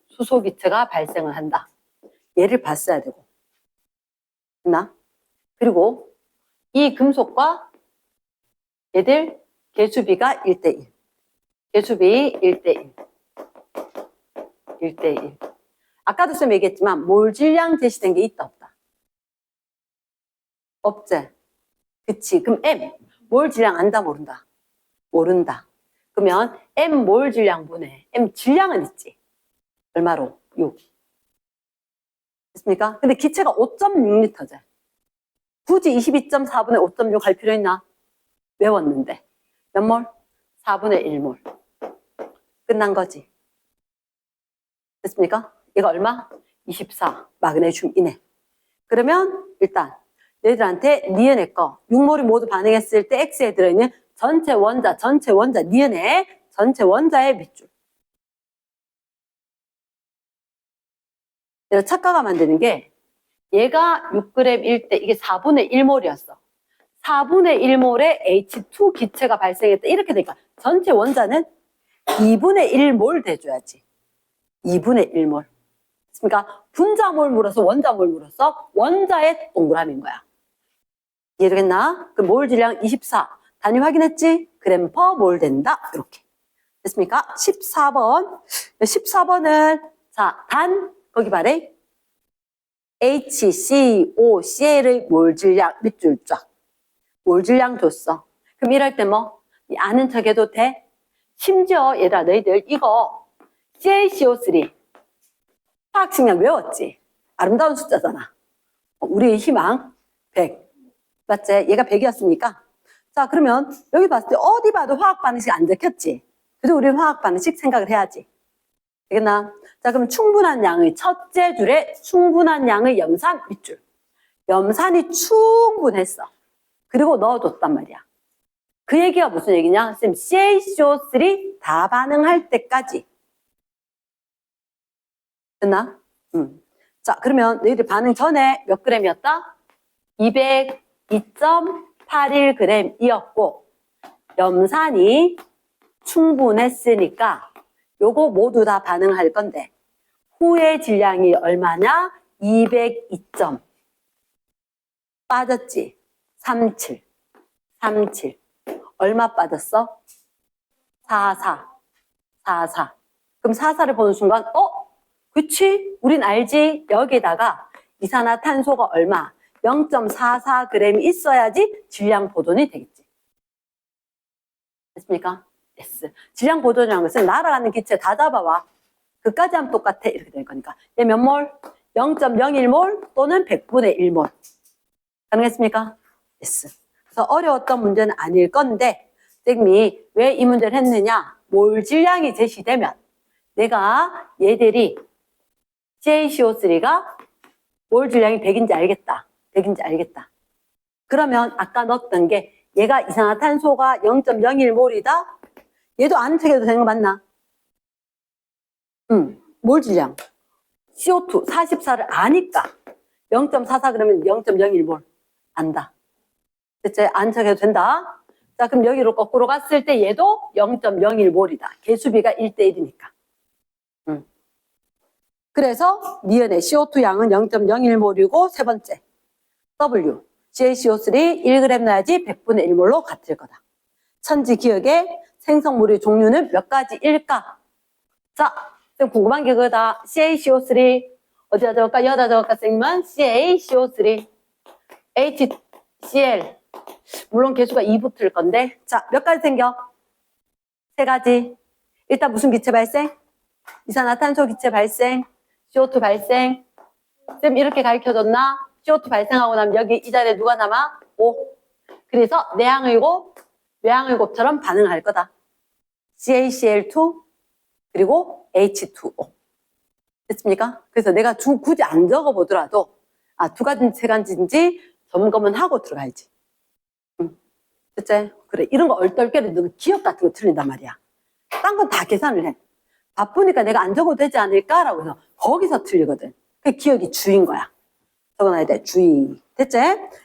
수소기체가 발생을 한다. 얘를 봤어야 되고. 됐나? 그리고 이 금속과 얘들 개수비가 1대1. 개수비 1대1. 1대1. 아까도 쌤 얘기했지만 몰 질량 제시된 게 있다 없다? 없지? 그치. 그럼 M. 몰 질량 안다 모른다? 모른다. 그러면 M 몰 질량분의 M 질량은 있지. 얼마로? 6. 됐습니까? 근데 기체가 5.6리터제. 굳이 22.4분의 5.6 할 필요 있나? 외웠는데. 몇 몰? 4분의 1몰. 끝난 거지. 됐습니까? 얘가 얼마? 24. 마그네슘 이내. 그러면 일단 얘들한테 니은의 거 6몰이 모두 반응했을 때 X에 들어있는 전체 원자 니은의 전체 원자의 밑줄. 얘를 착각하면 안 되는 게 얘가 6g일 때 이게 4분의 1몰이었어. 4분의 1몰에 H2 기체가 발생했다. 이렇게 되니까 전체 원자는 2분의 1몰 돼줘야지. 2분의 1몰. 그러니까 분자몰 물어서 원자몰 물어서 원자의 동그라미인 거야. 이해되겠나? 그 몰 질량 24. 단위 확인했지? 그램 퍼 몰 된다. 이렇게. 됐습니까? 14번. 14번은 자, 거기 말해. HCOCl의 몰 질량 밑줄 쫙. 몰 질량 줬어. 그럼 이럴 때 뭐? 아는 척 해도 돼? 심지어 얘들아 너희들 이거 CaCO3 화학식량 외웠지? 아름다운 숫자잖아. 우리의 희망 100 맞지? 얘가 100이었으니까 자 그러면 여기 봤을 때 어디 봐도 화학 반응식 안 적혔지? 그래도 우리는 화학 반응식 생각을 해야지. 되겠나? 자 그럼 충분한 양의 첫째 줄에 충분한 양의 염산 밑줄. 염산이 충분했어. 그리고 넣어줬단 말이야. 그 얘기가 무슨 얘기냐? 쌤, CaCO3 다 반응할 때까지. 됐나? 자, 그러면 너희들 반응 전에 몇 g이었다? 202.81g이었고, 염산이 충분했으니까 요거 모두 다 반응할 건데, 후의 질량이 얼마냐? 202점. 빠졌지? 37. 얼마 빠졌어? 44. 그럼 44를 보는 순간, 그치? 우린 알지? 여기에다가 이산화탄소가 얼마? 0.44g 있어야지 질량 보존이 되겠지. 됐습니까? yes. 질량 보존이라는 것은 날아가는 기체 다 잡아와. 그까지 하면 똑같아. 이렇게 될 거니까. 얘 몇 몰? 0.01몰 또는 100분의 1몰. 가능했습니까? yes. 그래서 어려웠던 문제는 아닐 건데 쌤이 왜 이 문제를 했느냐? 몰 질량이 제시되면 내가 얘들이 CaCO3가 몰 질량이 100인지 알겠다. 그러면 아까 넣었던 게 얘가 이산화탄소가 0.01몰이다. 얘도 아는 척해도 되는 거 맞나? 몰 질량. CO2 44를 아니까 0.44 그러면 0.01몰 안다. 됐지? 아는 척해도 된다. 자 그럼 여기로 거꾸로 갔을 때 얘도 0.01몰이다. 개수비가 1:1이니까. 그래서 니은의 CO2 양은 0.01몰이고 세 번째 W CaCO3 1g 넣어야지 100분의 1몰로 같을 거다. 천지 기억의 생성물의 종류는 몇 가지일까? 자, 좀 궁금한 게 그거다. CaCO3 어디다 적을까? 여기다 적을까? 쌤은 CaCO3 HCl 물론 개수가 2 붙을 건데 자, 몇 가지 생겨? 세 가지. 일단 무슨 기체 발생? 이산화탄소 기체 발생, CO2 발생. 쌤 이렇게 가르쳐줬나? CO2 발생하고 나면 여기 이 자리에 누가 남아? O. 그래서 내항의 곱, 외항의 곱처럼 반응할 거다. CaCl2 그리고 H2O. 됐습니까? 그래서 내가 굳이 안 적어보더라도 두 가지인지 세 가지인지 점검은 하고 들어가야지. 됐지? 그래 이런 거 얼떨결에 너 기억 같은 거 틀린단 말이야. 딴 건 다 계산을 해. 바쁘니까 내가 안 적어도 되지 않을까라고 해서 거기서 틀리거든. 그 기억이 주인 거야. 적어놔야 돼. 주의. 됐지?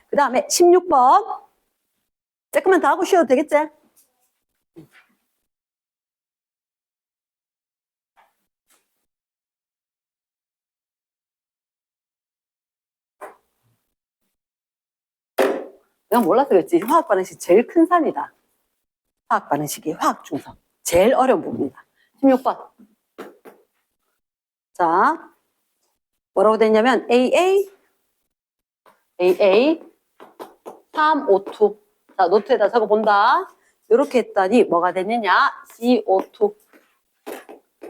그 다음에 16번. 조금만 더 하고 쉬어도 되겠지? 내가 몰라서 그랬지. 화학 반응식 제일 큰 산이다. 화학 반응식이 화학 중성. 제일 어려운 부분이다. 16번. 자, 뭐라고 됐냐면 AA 3O2. 자, 노트에다 적어본다. 이렇게 했더니 뭐가 됐느냐? CO2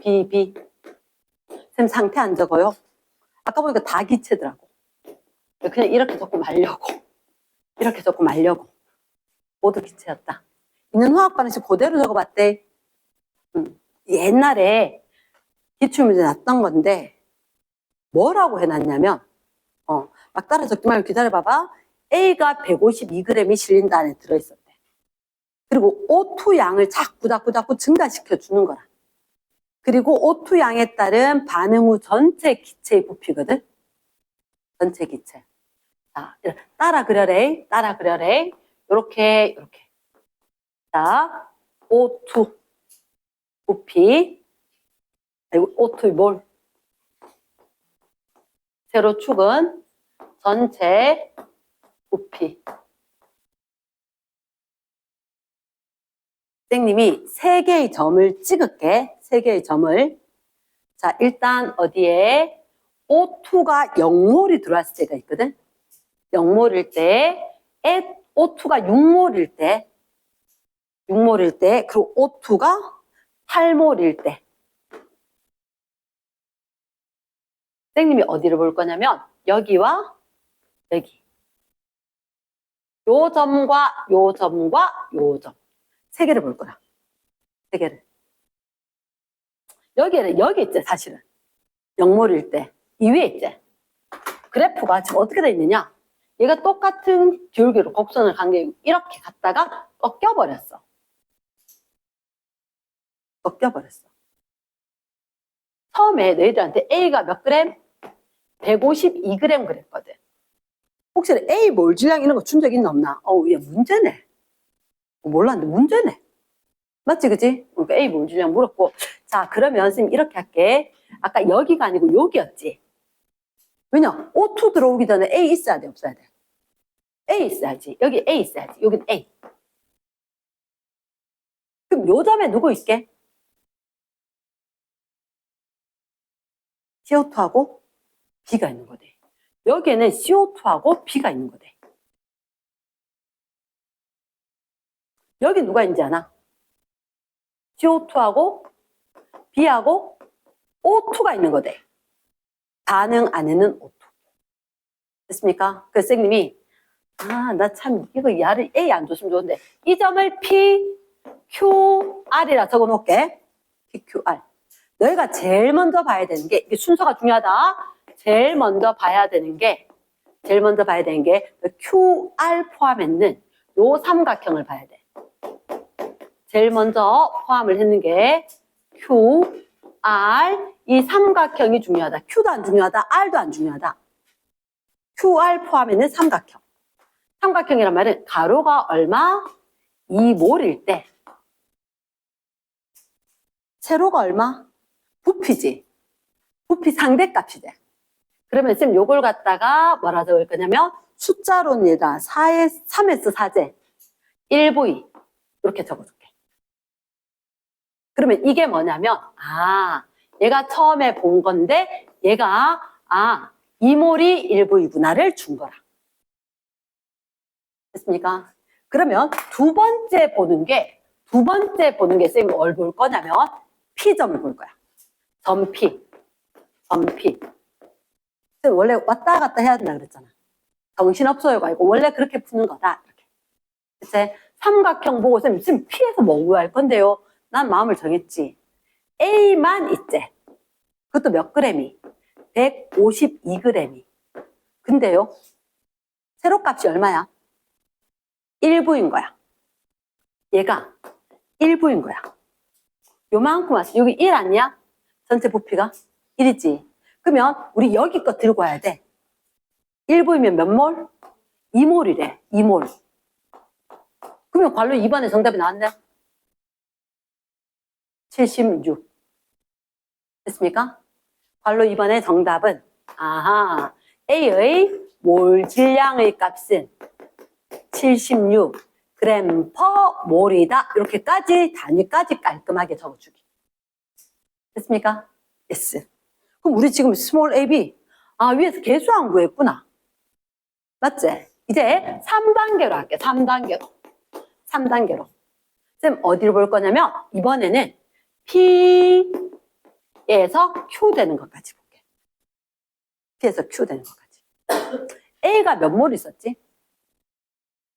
BB. 쌤 상태 안 적어요? 아까 보니까 다 기체더라고. 그냥 이렇게 적고 말려고. 모두 기체였다. 있는 화학 반응식 그대로 적어봤대. 옛날에 기출문제 났던 건데 뭐라고 해놨냐면 막 따라 적지 말고 기다려봐봐. A가 152g이 실린다 안에 들어있었대. 그리고 O2 양을 자꾸 증가시켜 주는 거라. 그리고 O2 양에 따른 반응 후 전체 기체의 부피거든. 전체 기체. 자, 따라 그려래. 요렇게. 자, O2 부피. O2 몰. 세로축은 전체 부피. 선생님이 3개의 점을 찍을게. 3개의 점을. 자, 일단 어디에 O2가 0몰이 들어왔을 때가 있거든. 0몰일 때, O2가 6몰일 때, 그리고 O2가 8몰일 때 선생님이 어디를 볼 거냐면 여기와 여기 요 점과 요 점과 요 점 세 개를 볼 거야. 세 개를. 여기 있지 사실은. 0몰일 때 이 위에 있지. 그래프가 지금 어떻게 돼 있느냐. 얘가 똑같은 기울기로 곡선을 관계 이렇게 갔다가 꺾여버렸어. 꺾여버렸어. 처음에 너희들한테 A가 몇 그램? 152g 그랬거든. 혹시 A 몰질량 이런 거 준 적 있나 없나? 얘 문제네. 몰랐는데 문제네. 맞지, 그치? 그러니까 A 몰질량 물었고. 자, 그러면 선생님 이렇게 할게. 아까 여기가 아니고 여기였지. 왜냐? O2 들어오기 전에 A 있어야 돼, 없어야 돼? A 있어야지. 여기 A 있어야지. 여긴 A. 그럼 요 점에 누구 있게? CO2하고 B가 있는 거대. 여기에는 CO2하고 B가 있는 거대. 여기 누가 있는지 아나? CO2하고 B하고 O2가 있는 거대. 반응 안에는 O2. 됐습니까? 그래서 선생님이 나 참 이거 야를 A 안 줬으면 좋은데 이 점을 PQR이라 적어 놓을게. PQR. 너희가 제일 먼저 봐야 되는 게 이게 순서가 중요하다. 제일 먼저 봐야 되는 게 QR 포함했는 요 삼각형을 봐야 돼. 제일 먼저 포함을 했는 게 QR. 이 삼각형이 중요하다. Q도 안 중요하다. R도 안 중요하다. QR 포함했는 삼각형. 삼각형이란 말은 가로가 얼마? 2몰일 때 세로가 얼마? 부피지. 부피 상대값이 돼. 그러면 쌤 요걸 갖다가 뭐라 적을 거냐면 숫자로는 얘가 3S 4제 1V 이렇게 적어줄게. 그러면 이게 뭐냐면 얘가 처음에 본 건데 얘가 2몰이 1V구나를 준 거라. 됐습니까? 그러면 두 번째 보는 게 쌤이 뭘 볼 거냐면 P점을 볼 거야. 점 P. 쌤 원래 왔다 갔다 해야 된다 그랬잖아. 정신없어요가 아니고 원래 그렇게 푸는 거다. 이렇게. 이제 삼각형 보고 쌤 P에서 뭐 구할 건데요? 난 마음을 정했지. A만 있지. 그것도 몇 그램이? 152g이. 근데요, 세로값이 얼마야? 1부인 거야. 얘가 1부인 거야. 요만큼 왔어. 여기 1 아니야? 전체 부피가? 1이지. 그러면 우리 여기 거 들고 와야 돼. 1부이면 몇 몰? 2몰이래. 2몰. 그러면 괄호 2번에 정답이 나왔네. 76. 됐습니까? 괄호 2번의 정답은 A의 몰 질량의 값은 76g per 몰이다. 이렇게까지 단위까지 깔끔하게 적어주기. 됐습니까? yes. 그럼 우리 지금 스몰 ab 위에서 계수한 구했구나. 맞지? 이제 3단계로 할게. 3단계로. 쌤 어디로 볼 거냐면 이번에는 P에서 Q 되는 것까지 볼게. P에서 Q 되는 것까지. A가 몇 몰 있었지?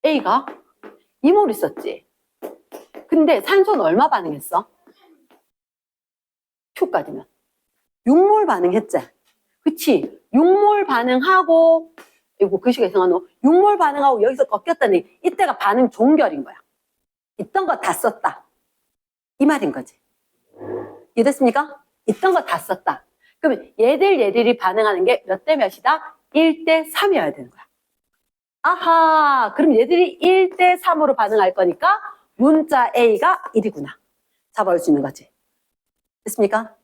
A가 2몰 있었지. 근데 산소는 얼마 반응했어? Q까지면 6몰 반응했지. 그치? 6몰 반응하고 이거 글씨가 이상한 거 6몰 반응하고 여기서 꺾였다니 이때가 반응 종결인 거야. 있던 거 다 썼다. 이 말인 거지. 이해됐습니까? 있던 거 다 썼다. 그러면 얘들이 반응하는 게 몇 대 몇이다? 1대 3이어야 되는 거야. 그럼 얘들이 1대 3으로 반응할 거니까 문자 A가 1이구나. 잡아올 수 있는 거지. 됐습니까?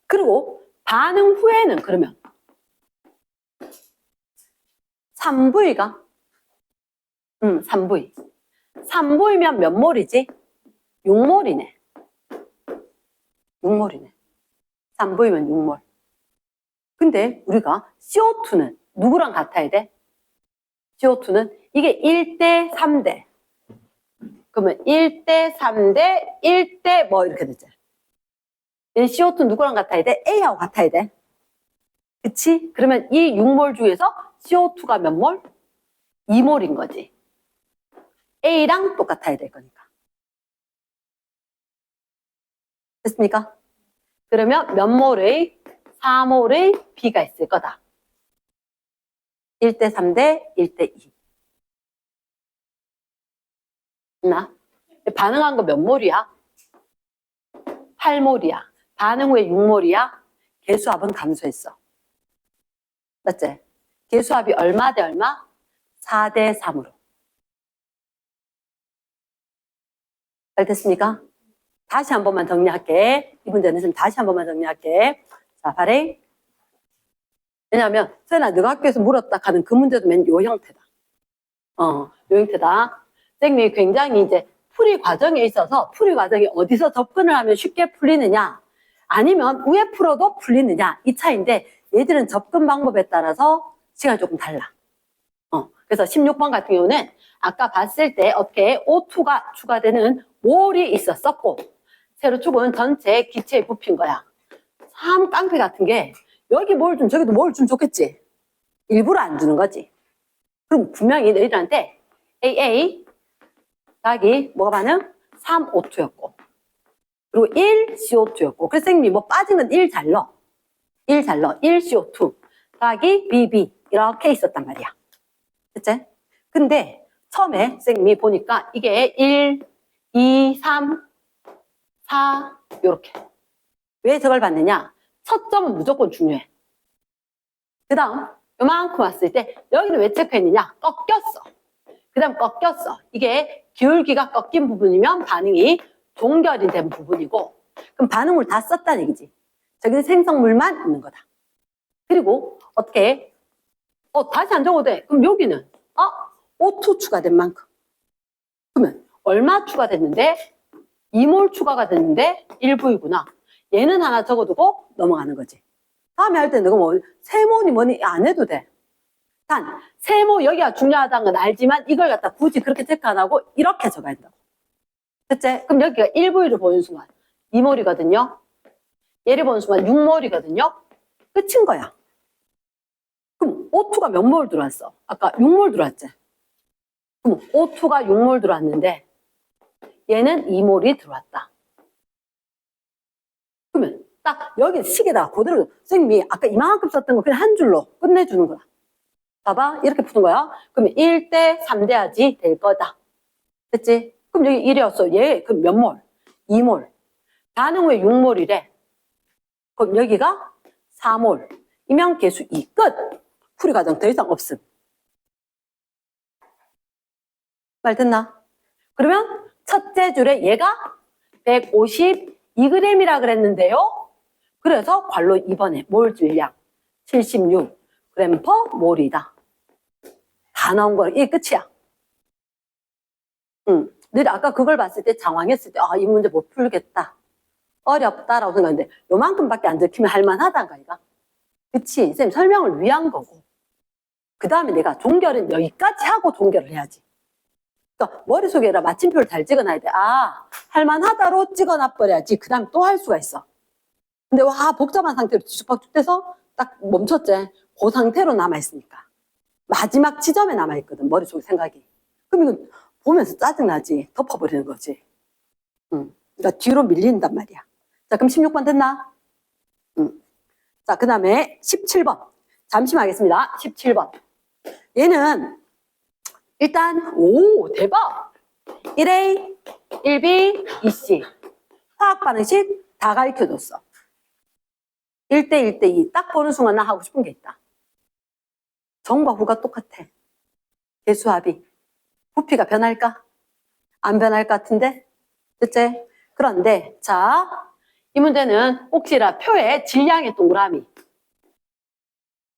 그리고 반응 후에는 그러면 3V가 3V. 3V면 몇 몰이지? 6몰이네. 3V면 6몰. 근데 우리가 CO2는 누구랑 같아야 돼? CO2는 이게 1대 3대 그러면 1대 3대 1대 뭐 이렇게 되지. 얘는 CO2 누구랑 같아야 돼? A하고 같아야 돼. 그치? 그러면 이 6몰 중에서 CO2가 몇 몰? 2몰인 거지. A랑 똑같아야 될 거니까. 됐습니까? 그러면 몇 몰의 4몰의 B가 있을 거다. 1대 3대 1대 2. 나 반응한 거 몇 몰이야? 8몰이야. 반응 후에 6몰이야. 계수합은 감소했어. 맞지? 계수합이 얼마 대 얼마? 4대 3으로. 잘 됐습니까? 다시 한 번만 정리할게. 이 문제는 지금 다시 한 번만 정리할게. 자, 발행. 왜냐하면 선생아 너가 학교에서 물었다 하는 그 문제도 맨 요 형태다. 요 형태다. 선생님이 굉장히 이제 풀이 과정에 있어서 풀이 과정이 어디서 접근을 하면 쉽게 풀리느냐 아니면 위에 풀어도 풀리느냐 이 차이인데 얘들은 접근 방법에 따라서 시간이 조금 달라. 그래서 16번 같은 경우는 아까 봤을 때 어떻게 O2가 추가되는 몰이 있었었고 세로축은 전체 기체에 부핀 거야. 참 깡패 같은 게 여기 뭘 좀 저기도 뭘 좀 줬겠지. 일부러 안 주는 거지. 그럼 분명히 너희들한테 AA 짝이 뭐가 반응? 3O2였고 그리고 1CO2였고 그래서 선생님이 뭐 빠진 건 1 잘 넣어. 1 잘 넣어. 1CO2 짝이 BB 이렇게 있었단 말이야. 됐지? 근데 처음에 선생님이 보니까 이게 1, 2, 3, 4 요렇게. 왜 저걸 받느냐? 첫 점은 무조건 중요해. 그 다음 요만큼 왔을 때 여기는 왜 체크했느냐? 꺾였어. 그 다음 꺾였어. 이게 기울기가 꺾인 부분이면 반응이 종결이 된 부분이고 그럼 반응물 다 썼다는 얘기지. 저기는 생성물만 있는 거다. 그리고 어떻게 다시 안 적어도 돼. 그럼 여기는 O2 추가된 만큼. 그러면 얼마 추가됐는데? 2몰 추가가 됐는데 1V구나. 얘는 하나 적어두고 넘어가는 거지. 다음에 할 때 너가 뭐 세모니 뭐니 안 해도 돼. 단 세모 여기가 중요하다는 건 알지만 이걸 갖다 굳이 그렇게 체크 안 하고 이렇게 적어야 된다고. 됐지? 그럼 여기가 1V를 보는 순간 2몰이거든요. 얘를 보는 순간 6몰이거든요. 끝인 거야. 그럼 O2가 몇 몰 들어왔어? 아까 6몰 들어왔지? 그럼 O2가 6몰 들어왔는데 얘는 2몰이 들어왔다. 그러면 딱 여기 식에다가 그대로 선생님이 아까 이만큼 썼던 거 그냥 한 줄로 끝내주는 거야. 봐봐 이렇게 푸는 거야. 그러면 1대 3대야지 될 거다. 됐지? 그럼 여기 1이었어. 얘 그럼 몇 몰? 2몰. 반응 후에 6몰이래. 그럼 여기가 4몰. 이면 계수 2 끝. 풀이 과정 더 이상 없음. 말 됐나? 그러면 첫째 줄에 얘가 152g이라 그랬는데요. 그래서 괄로 2번에 몰 질량 76g per 몰이다. 다 나온 거야. 이게 끝이야. 너희 아까 그걸 봤을 때 장황했을 때 이 문제 못 풀겠다. 어렵다라고 생각했는데 요만큼밖에 안 들키면 할만하다가 이가. 그치? 선생님 설명을 위한 거고. 그 다음에 내가 종결은 여기까지 하고 종결을 해야지. 그러니까 머릿속에라 마침표를 잘 찍어놔야 돼. 할만하다로 찍어놔버려야지. 그 다음에 또 할 수가 있어. 근데 복잡한 상태로 뒤죽박죽돼서 딱 멈췄지. 그 상태로 남아있으니까. 마지막 지점에 남아있거든. 머릿속에 생각이. 그럼 이건 보면서 짜증나지. 덮어버리는 거지. 그러니까 뒤로 밀린단 말이야. 자, 그럼 16번 됐나? 자, 그 다음에 17번. 잠시만 하겠습니다. 17번. 얘는 일단 대박. 1A, 1B, 2C. 화학 반응식 다 가르쳐줬어. 1대 1대 2. 딱 보는 순간 나 하고 싶은 게 있다. 정과 후가 똑같아. 계수합이. 부피가 변할까? 안 변할 것 같은데? 됐지? 그런데 자, 이 문제는 혹시라 표에 질량의 동그라미,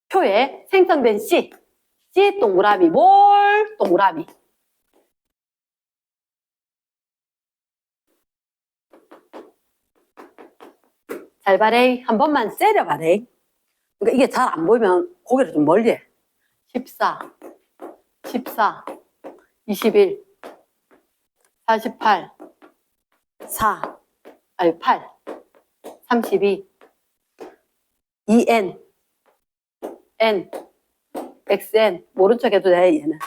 표에 생성된 C의 동그라미, 몰 동그라미. 잘 봐래. 한 번만 세려 봐래. 그러니까 이게 잘 안 보이면 고개를 좀 멀리 해. 14, 21, 48, 4, 아니 8, 32, 2n, n, xn, 모른 척 해도 돼, 얘는.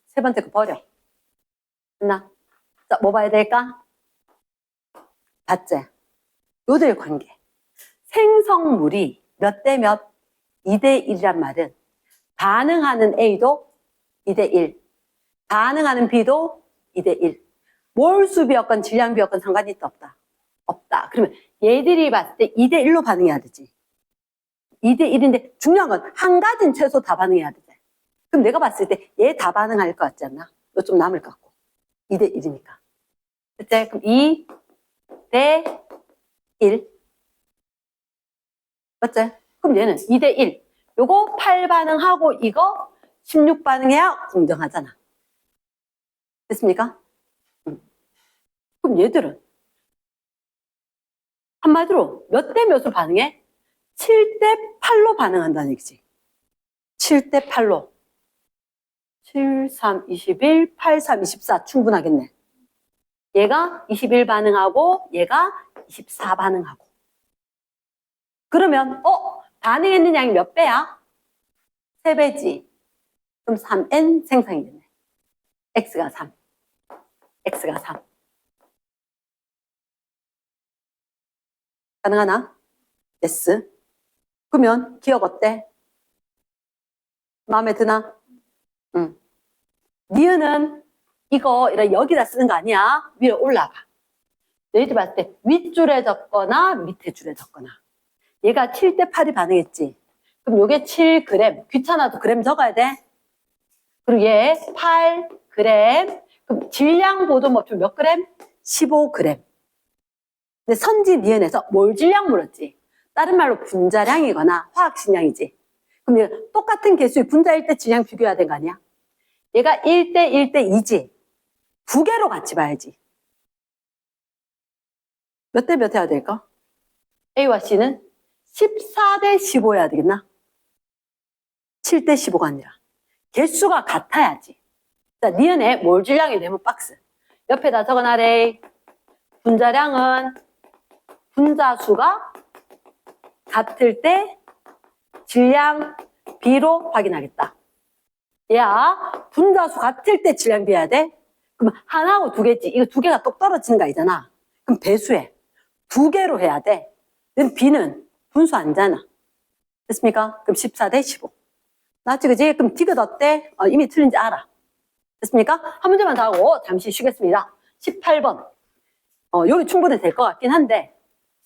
세 번째 거 버려. 됐나? 자, 뭐 봐야 될까? 봤지? 요들 관계. 생성물이 몇 대 몇? 2대 1이란 말은 반응하는 A도 2대 1, 반응하는 B도 2대 1. 몰수 비였건 질량 비였건 상관이 있다 없다? 없다. 그러면 얘들이 봤을 때 2대 1로 반응해야 되지. 2대 1인데 중요한 건 한 가지는 최소 다 반응해야 되지. 그럼 내가 봤을 때 얘 다 반응할 것 같지 않나? 이거 좀 남을 것 같고. 2대 1이니까. 그치? 그럼 2대 1. 맞지? 그럼 얘는 2대 1. 요거 8 반응하고 이거 16 반응해야 공정하잖아. 됐습니까? 그럼 얘들은 한마디로 몇 대 몇으로 반응해? 7대 8로 반응한다는 얘기지. 7대 8로. 7, 3, 21, 8, 3, 24 충분하겠네. 얘가 21 반응하고 얘가 24 반응하고. 그러면 반응했는 양이 몇 배야? 3배지. 그럼 3n 생성이 되네. x가 3. x가 3. 가능하나? yes. 그러면 기억 어때? 마음에 드나? 응. 니은은 이거 여기다 쓰는 거 아니야. 위로 올라가. 너희들 봤을 때 윗줄에 적거나 밑에 줄에 적거나. 얘가 7대 8이 반응했지. 그럼 요게 7g. 귀찮아도 그램 적어야 돼. 그리고 얘 8g. 그럼 질량 보도법표 몇 그램? 15g. 근데 선지 니은에서 몰 질량 물었지. 다른 말로 분자량이거나 화학식량이지. 그럼 얘가 똑같은 개수의 분자일 때 질량 비교해야 되는 거 아니야? 얘가 1대 1대 2지. 두 개로 같이 봐야지. 몇 대 몇 해야 될까? A와 C는 14대 15 해야 되겠나? 7대 15가 아니라. 개수가 같아야지. 자, 니은에 몰 질량이 네모 박스. 옆에다 적어놔래. 분자량은 분자수가 같을 때 질량 B로 확인하겠다. 야, 분자수 같을 때 질량 비해야 돼? 그럼 하나하고 두 개지. 이거 두 개가 똑 떨어지는 거 아니잖아. 그럼 배수해. 두 개로 해야 돼. 근데 B는 분수 아니잖아. 됐습니까? 그럼 14대 15. 맞지, 그지? 그럼 디귿 어때? 이미 틀린지 알아. 됐습니까? 한 문제만 더 하고 잠시 쉬겠습니다. 18번. 여기 충분히 될 것 같긴 한데,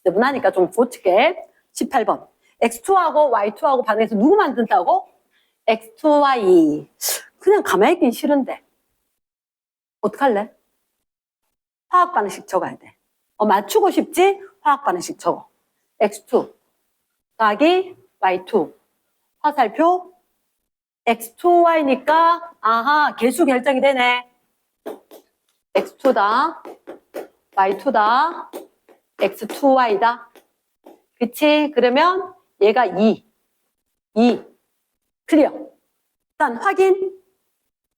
무난하니까 좀 고칠게. 18번. X2하고 Y2하고 반응해서 누구 만든다고? X2Y. 그냥 가만히 있긴 싫은데. 어떡할래? 화학 반응식 적어야 돼. 맞추고 싶지? 화학 반응식 적어. X2 더하기 Y2. 화살표 X2Y니까 아하 개수 결정이 되네. X2다. Y2다. X2Y다. 그치? 그러면 얘가 2. 클리어. 일단 확인.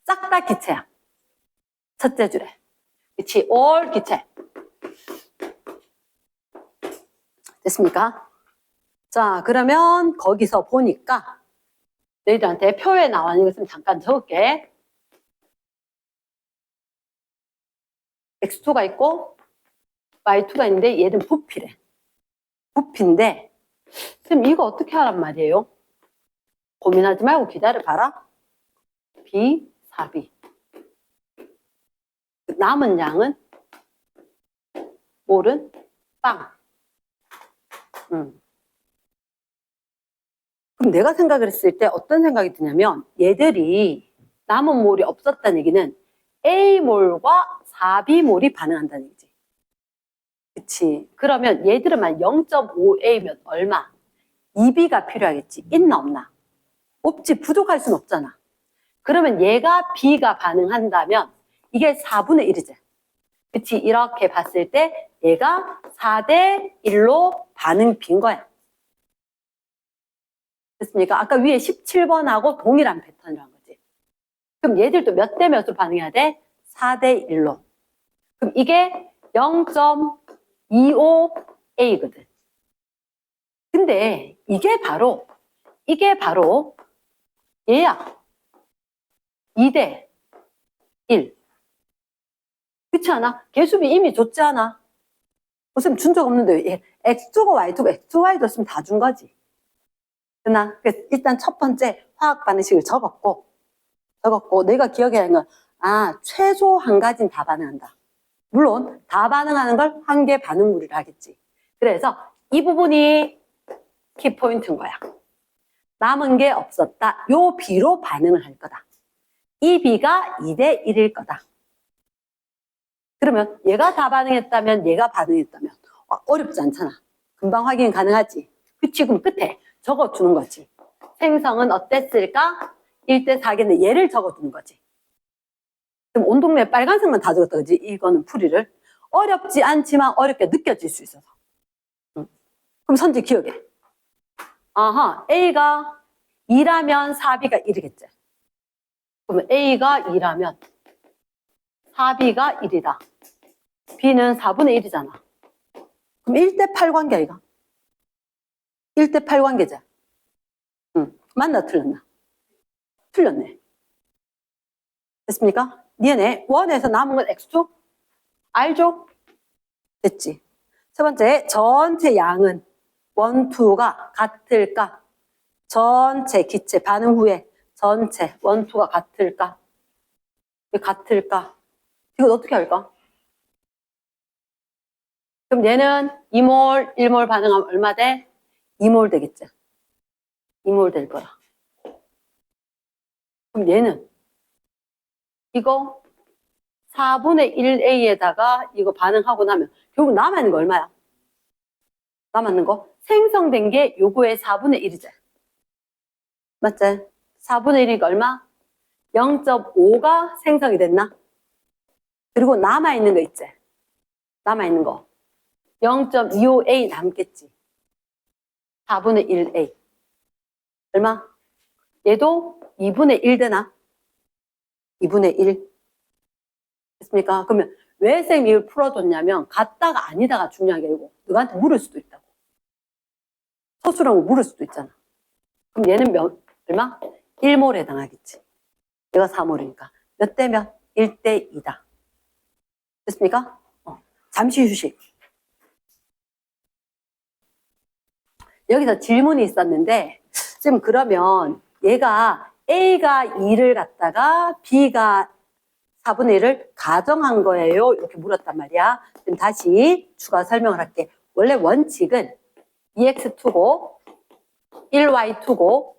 싹 다 기체야. 첫째 줄에. 그치? all 기체. 됐습니까? 자, 그러면 거기서 보니까 너희들한테 표에 나와 있는 것을 잠깐 적을게. X2가 있고 Y2가 있는데 얘는 부피래. 부피인데 그럼 이거 어떻게 하란 말이에요? 고민하지 말고 기다려봐라. B, 4B. 남은 양은 몰은 빵. 그럼 내가 생각을 했을 때 어떤 생각이 드냐면 얘들이 남은 몰이 없었다는 얘기는 A몰과 4B몰이 반응한다는 얘기지. 그치? 그러면 얘들은 만 0.5A면 얼마? 2B가 필요하겠지. 있나 없나? 없지. 부족할 순 없잖아. 그러면 얘가 B가 반응한다면 이게 4분의 1이지. 그치? 이렇게 봤을 때 얘가 4대 1로 반응 빈 거야. 됐습니까? 아까 위에 17번하고 동일한 패턴이라는 거지. 그럼 얘들도 몇 대 몇으로 반응해야 돼? 4대 1로. 그럼 이게 0.25a거든. 근데 이게 바로 얘야. 2대 1. 그렇지 않아? 개수비 이미 줬지 않아? 무슨 준 적 없는데 x2가 y2가 x2, y 줬으면 다 준 거지. 그나 일단 첫 번째 화학 반응식을 적었고 내가 기억해야 하는 건 최소 한 가지는 다 반응한다. 물론 다 반응하는 걸 한 개 반응물이라 하겠지. 그래서 이 부분이 키포인트인 거야. 남은 게 없었다. 요 B로 반응을 할 거다. 이 B가 2대 1일 거다. 그러면 얘가 다 반응했다면 얘가 반응했다면 어렵지 않잖아. 금방 확인 가능하지. 그치? 그럼 끝에 적어주는 거지. 생성은 어땠을까? 1대 4겠네. 얘를 적어주는 거지. 그럼 온 동네 빨간색만 다 적었다. 그지? 이거는 풀이를. 어렵지 않지만 어렵게 느껴질 수 있어서. 그럼 선지 기억해. A가 2라면 4B가 1이겠지. 그러면 A가 2라면 4B가 1이다. B는 4분의 1이잖아. 그럼 1대 8 관계 아이가? 1대 8 관계자. 맞나 틀렸나? 틀렸네. 됐습니까? 얘네 원에서 남은 건 X2? 알죠? 됐지. 첫 번째, 전체 양은 1, 2가 같을까? 전체 기체 반응 후에 전체 1, 2가 같을까? 같을까? 이건 어떻게 할까? 그럼 얘는 2몰, 1몰 반응하면 얼마 돼? 2몰 되겠지. 2몰 될 거라. 그럼 얘는 이거 4분의 1A에다가 이거 반응하고 나면 결국 남아있는 거 얼마야? 남아있는 거? 생성된 게 요거의 4분의 1이지. 맞지? 4분의 1이니까 얼마? 0.5가 생성이 됐나? 그리고 남아있는 거 있지? 남아있는 거 0.25A 남겠지. 4분의 1A 얼마? 얘도 2분의 1 되나? 2분의 1 됐습니까? 그러면 왜 쌤이 이걸 풀어줬냐면 같다가 아니다가 중요한 게 아니고 너한테 물을 수도 있다고. 서술하고 물을 수도 있잖아. 그럼 얘는 얼마? 1몰에 해당하겠지. 얘가 4몰이니까 몇 대 몇? 1대 2다. 됐습니까? 잠시 휴식. 여기서 질문이 있었는데 지금 그러면 얘가 A가 2를 갖다가 B가 4분의 1을 가정한 거예요. 이렇게 물었단 말이야. 그럼 다시 추가 설명을 할게. 원래 원칙은 2x2고 1y2고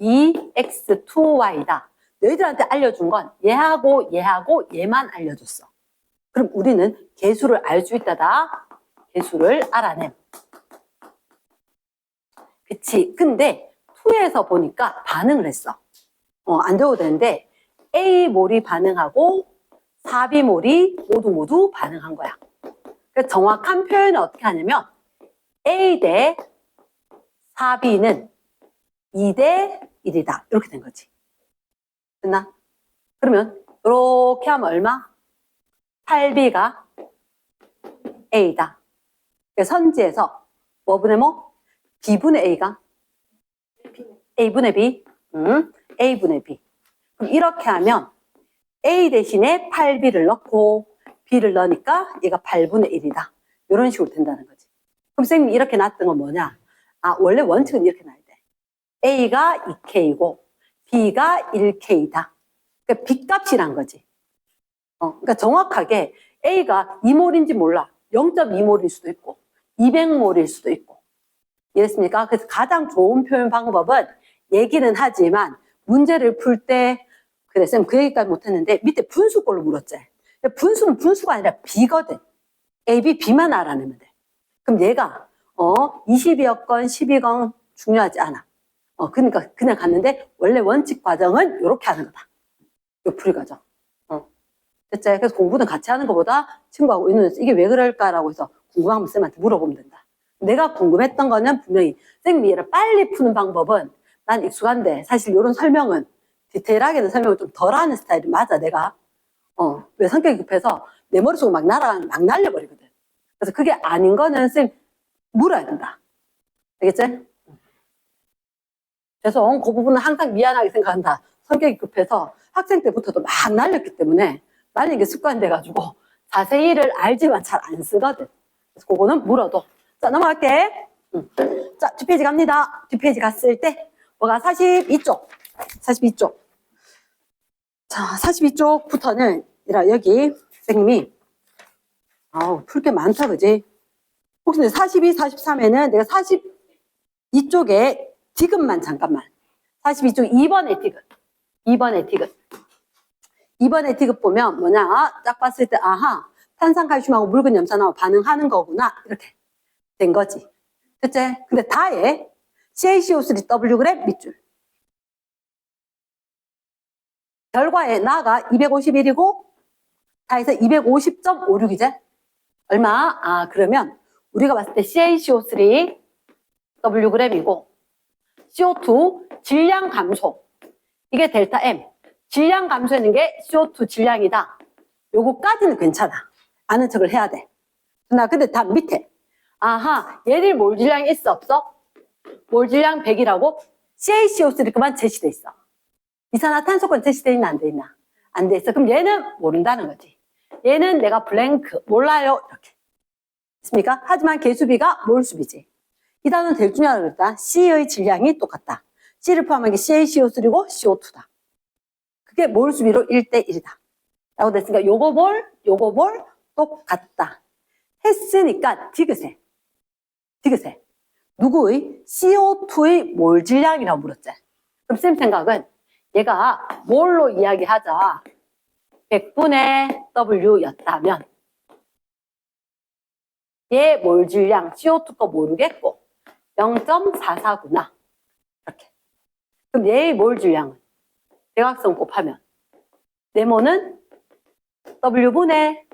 2x2y다. 너희들한테 알려준 건 얘하고 얘만 알려줬어. 그럼 우리는 개수를 알 수 있다다. 개수를 알아냄. 그치? 근데 2에서 보니까 반응을 했어. 안 되어도 되는데 A몰이 반응하고 4B몰이 모두 반응한 거야. 그래서 정확한 표현은 어떻게 하냐면 A 대 4B는 2대 1이다. 이렇게 된 거지. 됐나? 그러면 이렇게 하면 얼마? 8B가 A다. 선지에서 뭐분의 뭐? B분의 A가 A분의 B? A분의 B. 그럼 이렇게 하면 A 대신에 8B를 넣고 B를 넣으니까 얘가 8분의 1이다. 이런 식으로 된다는 거지. 그럼 선생님이 이렇게 놨던 건 뭐냐? 원래 원칙은 이렇게 놔야 돼. A가 2K이고 B가 1K다. 그러니까 B값이란 거지. 그러니까 정확하게 A가 2몰인지 몰라. 0.2몰일 수도 있고 200몰일 수도 있고. 이해했습니까? 그래서 가장 좋은 표현 방법은 얘기는 하지만 문제를 풀 때 그래 쌤 그 얘기까지 못했는데 밑에 분수꼴로 물었지. 분수는 분수가 아니라 B거든. A, B, B만 알아내면 돼. 그럼 얘가 20이었건 12건 중요하지 않아. 그러니까 그냥 갔는데 원래 원칙 과정은 이렇게 하는 거다. 요 풀이 과정. 됐지? 그래서 공부는 같이 하는 것보다 친구하고 있는 이게 왜 그럴까라고 해서 궁금하면 쌤한테 물어보면 된다. 내가 궁금했던 거는 분명히 쌤이 얘를 빨리 푸는 방법은 난 익숙한데 사실 이런 설명은 디테일하게는 설명을 좀 덜 하는 스타일이 맞아 내가. 왜 성격이 급해서 내 머릿속으로 막 날려버리거든. 그래서 그게 아닌 거는 쌤 물어야 된다. 알겠지? 그래서 그 부분은 항상 미안하게 생각한다. 성격이 급해서 학생 때부터도 막 날렸기 때문에 날린 게 습관돼가지고 자세히를 알지만 잘 안 쓰거든. 그래서 그거는 물어도. 자, 넘어갈게. 자, 뒷페이지 갑니다. 뒷페이지 갔을 때 뭐가 42쪽. 42쪽. 자, 42쪽부터는 여기 선생님이 풀 게 많다, 그지? 혹시 42, 43에는 내가 42쪽에 디귿만 잠깐만. 42쪽 2번의 디귿. 2번의 디귿. 2번의 디귿 보면 뭐냐? 딱 봤을 때 아하, 탄산칼슘하고 묽은 염산하고 반응하는 거구나. 이렇게 된 거지. 그치? 근데 다에 CaCO3 Wg 밑줄. 결과에 나가 251이고 다에서 250.56이제. 얼마? 그러면 우리가 봤을 때 CaCO3 Wg이고 CO2 질량 감소. 이게 델타 M. 질량 감소하는 게 CO2 질량이다. 요거까지는 괜찮아. 아는 척을 해야 돼. 나 근데 다 밑에. 아하, 얘들 몰 질량이 있어, 없어? 몰 질량 100이라고 CaCO3 그만 제시돼 있어. 이산화탄소권 제시돼 있나, 안 돼 있나? 안 돼 있어. 그럼 얘는 모른다는 거지. 얘는 내가 블랭크, 몰라요. 이렇게. 있습니까? 하지만 개수비가 몰수비지. 이 단어는 될 줄 알아 그랬다. C의 질량이 똑같다. C를 포함한 게 CaCO3고 CO2다. 그게 몰수비로 1대1이다. 라고 됐으니까 요거 볼, 똑같다. 했으니까 디귿에. 누구의? CO2의 몰 질량이라고 물었지. 그럼 쌤 생각은 얘가 몰로 이야기하자. 100분의 W였다면 얘 몰 질량 CO2 거 모르겠고 0.44구나. 이렇게. 그럼 얘의 몰 질량은 대각선 곱하면 네모는 W분의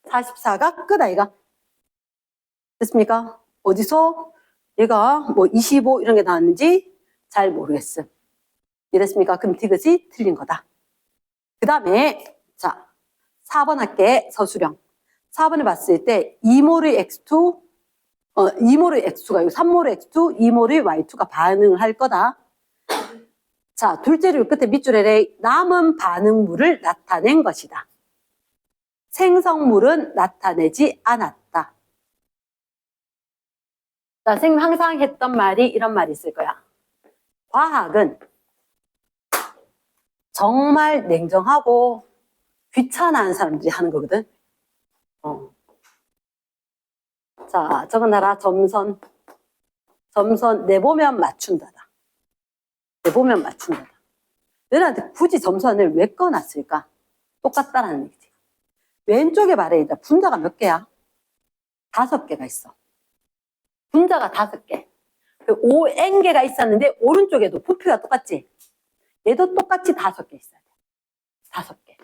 44가 끝 아이가? 됐습니까? 어디서 얘가 뭐 25 이런 게 나왔는지 잘 모르겠음. 이랬습니까? 그럼 디귿이 틀린 거다. 그 다음에 자 4번 할게. 서술형. 4번을 봤을 때 2몰의 X2 2몰의 X2가 이거 3몰의 X2 2몰의 Y2가 반응을 할 거다. 자, 둘째 줄 끝에 밑줄에 남은 반응물을 나타낸 것이다. 생성물은 나타내지 않았다. 자, 선생님 항상 했던 말이 이런 말이 있을 거야. 과학은 정말 냉정하고 귀찮아하는 사람들이 하는 거거든. 자, 적어놔라. 점선 내보면 맞춘다다. 내보면 맞춘다다. 너희한테 굳이 점선을 왜 꺼놨을까? 똑같다라는 얘기지. 왼쪽에 말해 분자가 몇 개야? 5개가 있어. 분자가 5개. 5N개가 있었는데 오른쪽에도 부피가 똑같지? 얘도 똑같이 5개 있어야 돼. 5개.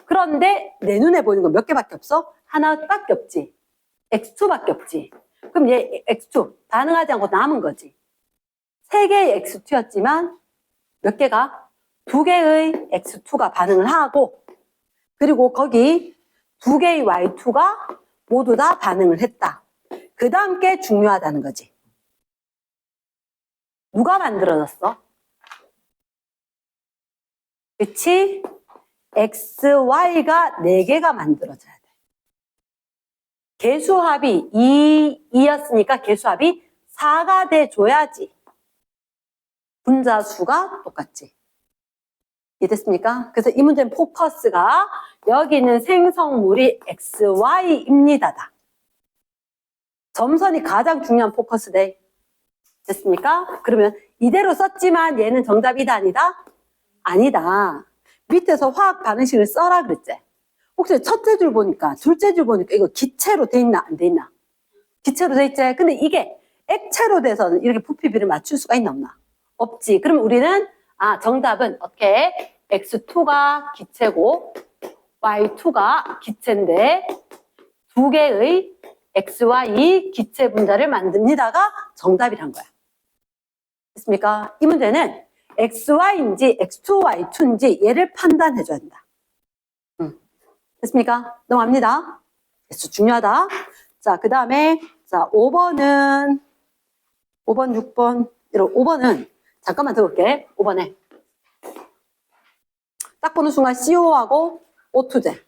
그런데 내 눈에 보이는 건 몇 개밖에 없어? 하나밖에 없지. X2밖에 없지. 그럼 얘 X2 반응하지 않고 남은 거지. 3개의 X2였지만 몇 개가? 2개의 X2가 반응을 하고 그리고 거기 2개의 Y2가 모두 다 반응을 했다. 그 다음 게 중요하다는 거지. 누가 만들어졌어? 그치? XY가 4개가 만들어져야 돼. 개수합이 2였으니까 개수합이 4가 돼줘야지. 분자 수가 똑같지. 이해됐습니까? 그래서 이 문제는 포커스가 여기 있는 생성물이 XY입니다다. 점선이 가장 중요한 포커스돼. 됐습니까? 그러면 이대로 썼지만 얘는 정답이다 아니다? 아니다. 밑에서 화학 반응식을 써라 그랬지. 혹시 첫째 줄 보니까 둘째 줄 보니까 이거 기체로 돼 있나 안 돼 있나? 기체로 돼 있지. 근데 이게 액체로 돼서는 이렇게 부피비를 맞출 수가 있나 없나? 없지. 그럼 우리는 정답은 어떻게? X2가 기체고 Y2가 기체인데 2개의 XY 기체 분자를 만듭니다가 정답이란 거야. 됐습니까? 이 문제는 XY인지 X2, Y2인지 얘를 판단해 줘야 된다. 됐습니까? 넘어갑니다. 됐어, 중요하다. 자, 그 다음에, 자, 5번, 6번, 이런 5번은, 잠깐만 더 볼게. 5번에. 딱 보는 순간 CO하고 O2제.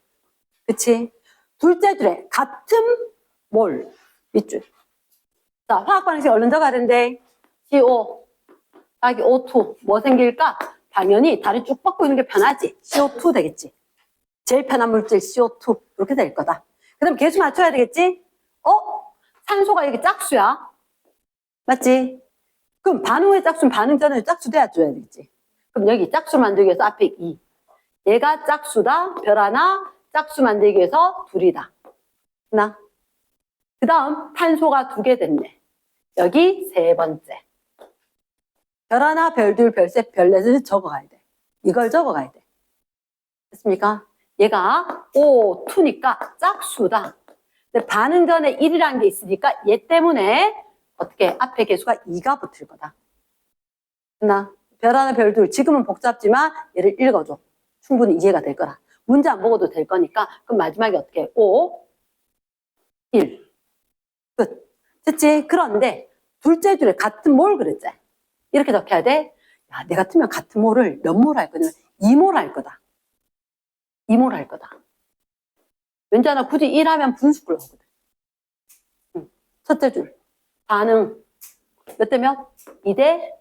그치? 둘째 줄에 같은 몰. 밑줄. 자, 화학 반응식 얼른 적어야 되는데, CO, 여기 O2. 뭐 생길까? 당연히 다리 쭉 뻗고 있는 게 편하지. CO2 되겠지. 제일 편한 물질 CO2. 이렇게 될 거다. 그 다음 계수 맞춰야 되겠지? 산소가 여기 짝수야. 맞지? 그럼 반응 후에 짝수는 반응 전에 짝수 돼야 줘야 되겠지. 그럼 여기 짝수 만들기 위해서 앞에 2. 얘가 짝수다. 별 하나. 짝수 만들기 위해서 둘이다. 나. 그 다음 탄소가 2개 됐네. 여기 세 번째. 별 하나, 별 둘, 별 셋, 별 넷을 적어가야 돼. 이걸 적어가야 돼. 됐습니까? 얘가 O2니까 짝수다. 근데 반응 전에 1이라는 게 있으니까 얘 때문에 어떻게 앞에 개수가 2가 붙을 거다. 나. 별 하나, 별 둘. 지금은 복잡지만 얘를 읽어줘. 충분히 이해가 될 거라. 문제 안 보고도 될 거니까. 그럼 마지막에 어떻게 해? 5, 1. 끝. 됐지? 그런데 둘째 줄에 같은 몰 그랬지? 이렇게 적혀야 돼. 야, 내 같으면 같은 몰을 몇 몰 할 거냐면 2몰 할 거다. 2몰 할 거다. 왠지 하나 굳이 1 하면 분수꼴 나오거든. 첫째 줄. 반응. 몇 대 몇? 2대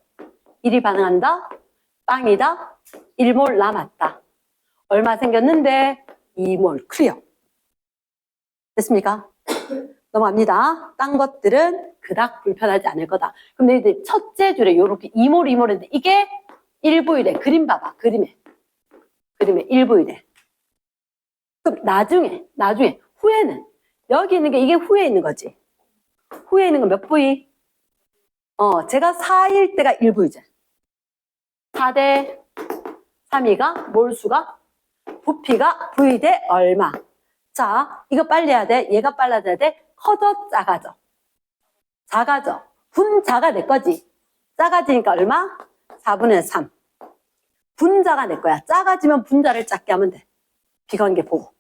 1이 반응한다. 빵이다. 1몰 남았다. 얼마 생겼는데? 2몰 클리어. 됐습니까? 넘어갑니다. 딴 것들은 그닥 불편하지 않을 거다. 그럼 너희들 첫째 줄에 이렇게 2몰, 2몰 했는데 이게 1부이래. 그림 봐봐. 그림에 1부이래. 그럼 나중에 후에는 여기 있는 게 이게 후에 있는 거지. 후에 있는 건 몇 부위? 제가 4일 때가 1부이지. 4대 3이가 몰수가 부피가 V 대 얼마. 자, 이거 빨리 해야 돼. 얘가 빨라져야 돼. 커져, 작아져. 작아져. 분자가 내 거지. 작아지니까 얼마? 4분의 3. 분자가 내 거야. 작아지면 분자를 작게 하면 돼. 비관계 보고.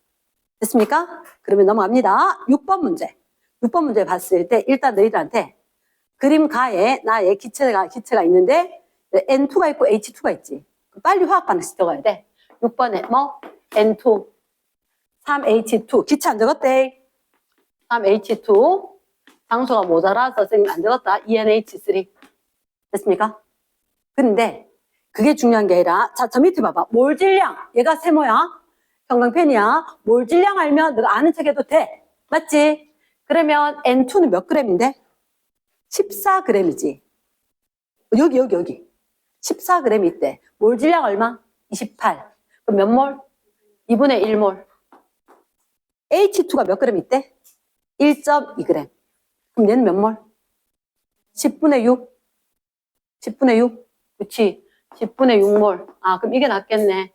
됐습니까? 그러면 넘어갑니다. 6번 문제. 6번 문제 봤을 때 일단 너희들한테 그림 가에 나의 기체가 있는데 N2가 있고 H2가 있지. 빨리 화학 반응식 들어가야 돼. 6번에 뭐? N2, 3H2. 기체 안 적었대. 3H2. 장소가 모자라서 선생님 안 적었다. ENH3. 됐습니까? 근데 그게 중요한 게 아니라 자, 저 밑에 봐봐. 몰 질량. 얘가 세모야. 형광펜이야. 몰 질량 알면 너가 아는 척 해도 돼. 맞지? 그러면 N2는 몇 g인데? 14g이지. 여기. 14g 있대. 몰 질량 얼마? 28. 그럼 몇 몰? 2분의 1몰. H2가 몇 g 있대? 1.2g. 그럼 얘는 몇 몰? 10분의 6. 10분의 6. 그치? 10분의 6몰. 아, 그럼 이게 낫겠네.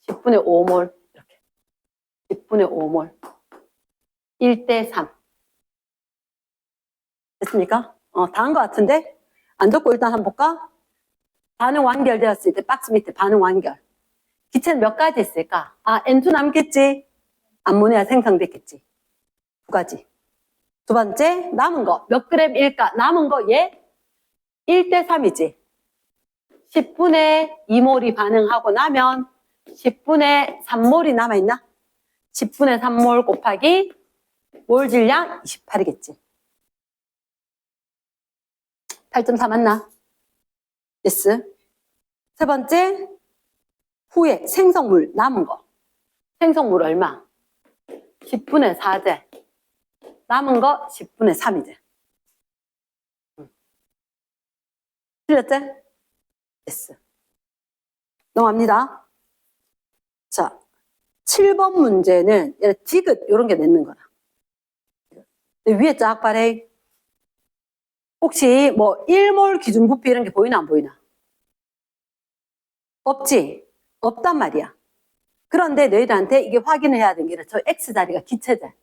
10분의 5몰. 이렇게. 10분의 5몰. 1대 3. 됐습니까? 다 한 것 같은데? 안 적고 일단 한번 볼까? 반응 완결되었을 때 박스 밑에 반응 완결. 기체는 몇 가지 있을까? 아, N2 남겠지? 암모니아 생성됐겠지? 2가지. 두 번째, 남은 거. 몇 g일까? 남은 거 얘 1대 3이지. 10분의 2몰이 반응하고 나면 10분의 3몰이 남아있나? 10분의 3몰 곱하기 몰 질량 28이겠지. 8.4 맞나? yes. 세 번째, 후에 생성물 남은 거. 생성물 얼마? 10분의 4제. 남은 거 10분의 3이제. 틀렸지? yes. 넘어갑니다. 자, 7번 문제는 디귿 이런 게 냈는 거라. 위에 쫙 봐래. 혹시 뭐 1몰 기준 부피 이런 게 보이나 안 보이나? 없지? 없단 말이야. 그런데 너희들한테 이게 확인을 해야 되는 게 저 X자리가 기체제.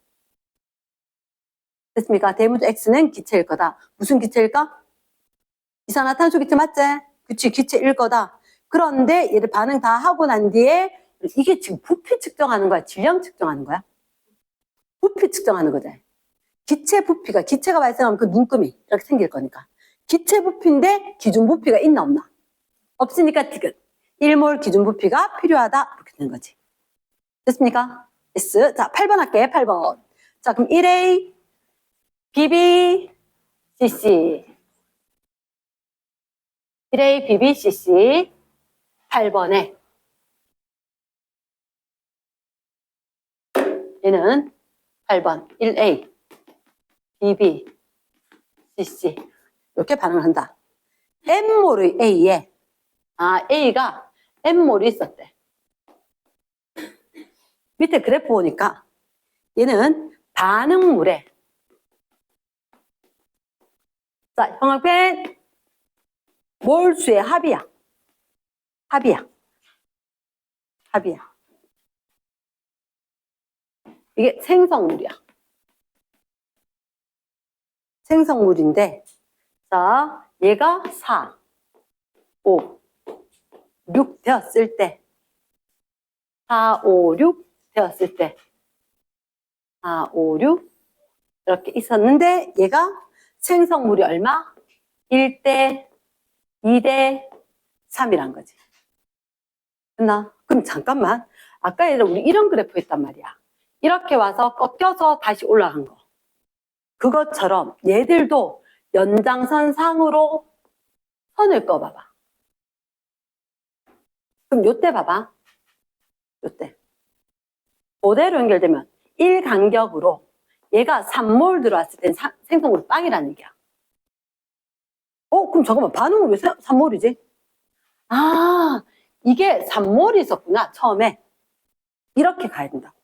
됐습니까? 대문자 X는 기체일 거다. 무슨 기체일까? 이산화탄소 기체 맞지? 그치, 기체일 거다. 그런데 얘를 반응 다 하고 난 뒤에 이게 지금 부피 측정하는 거야? 질량 측정하는 거야? 부피 측정하는 거지. 기체 부피가, 기체가 발생하면 그 눈금이 이렇게 생길 거니까. 기체 부피인데 기준 부피가 있나 없나? 없으니까 디귿. 1몰 기준 부피가 필요하다. 이렇게 되는 거지. 됐습니까? S. 자, 8번 할게. 8번. 자, 그럼 1A, BB, CC. 1A, BB, CC. 8번에 얘는 8번 1A, BB, CC 이렇게 반응을 한다. N몰의 A에 A가 N몰이 있었대. 밑에 그래프 보니까 얘는 반응물에 자, 형광펜 몰수의 합이야. 합이야. 이게 생성물이야. 생성물인데, 자, 얘가 4, 5, 6 되었을 때, 4, 5, 6 되었을 때, 4, 5, 6 이렇게 있었는데, 얘가 생성물이 얼마? 1대, 2대, 3이란 거지. 됐나? 그럼 잠깐만. 아까 얘들 우리 이런 그래프 했단 말이야. 이렇게 와서 꺾여서 다시 올라간 거. 그것처럼 얘들도 연장선 상으로 선을 꺼봐봐. 그럼 요때 봐봐. 요때. 그대로 연결되면 1 간격으로 얘가 3몰 들어왔을 땐 생성물 빵이라는 얘기야. 그럼 잠깐만. 반응은 왜 3몰이지? 이게 3몰이 있었구나. 처음에. 이렇게 가야 된다고.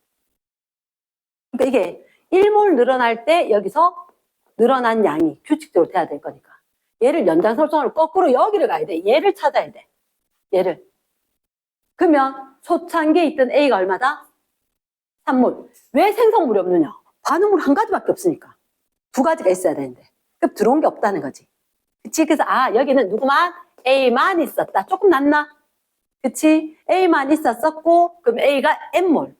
그러니까 이게 1몰 늘어날 때 여기서 늘어난 양이 규칙적으로 돼야 될 거니까. 얘를 연장선상으로 거꾸로 여기를 가야 돼. 얘를 찾아야 돼. 얘를. 그러면 초창기에 있던 A가 얼마다? 3몰. 왜 생성물이 없느냐? 반응물 한 가지밖에 없으니까. 두 가지가 있어야 되는데. 그럼 들어온 게 없다는 거지. 그치? 그래서 여기는 누구만? A만 있었다. 조금 낫나? 그치? A만 있었었고 그럼 A가 N몰.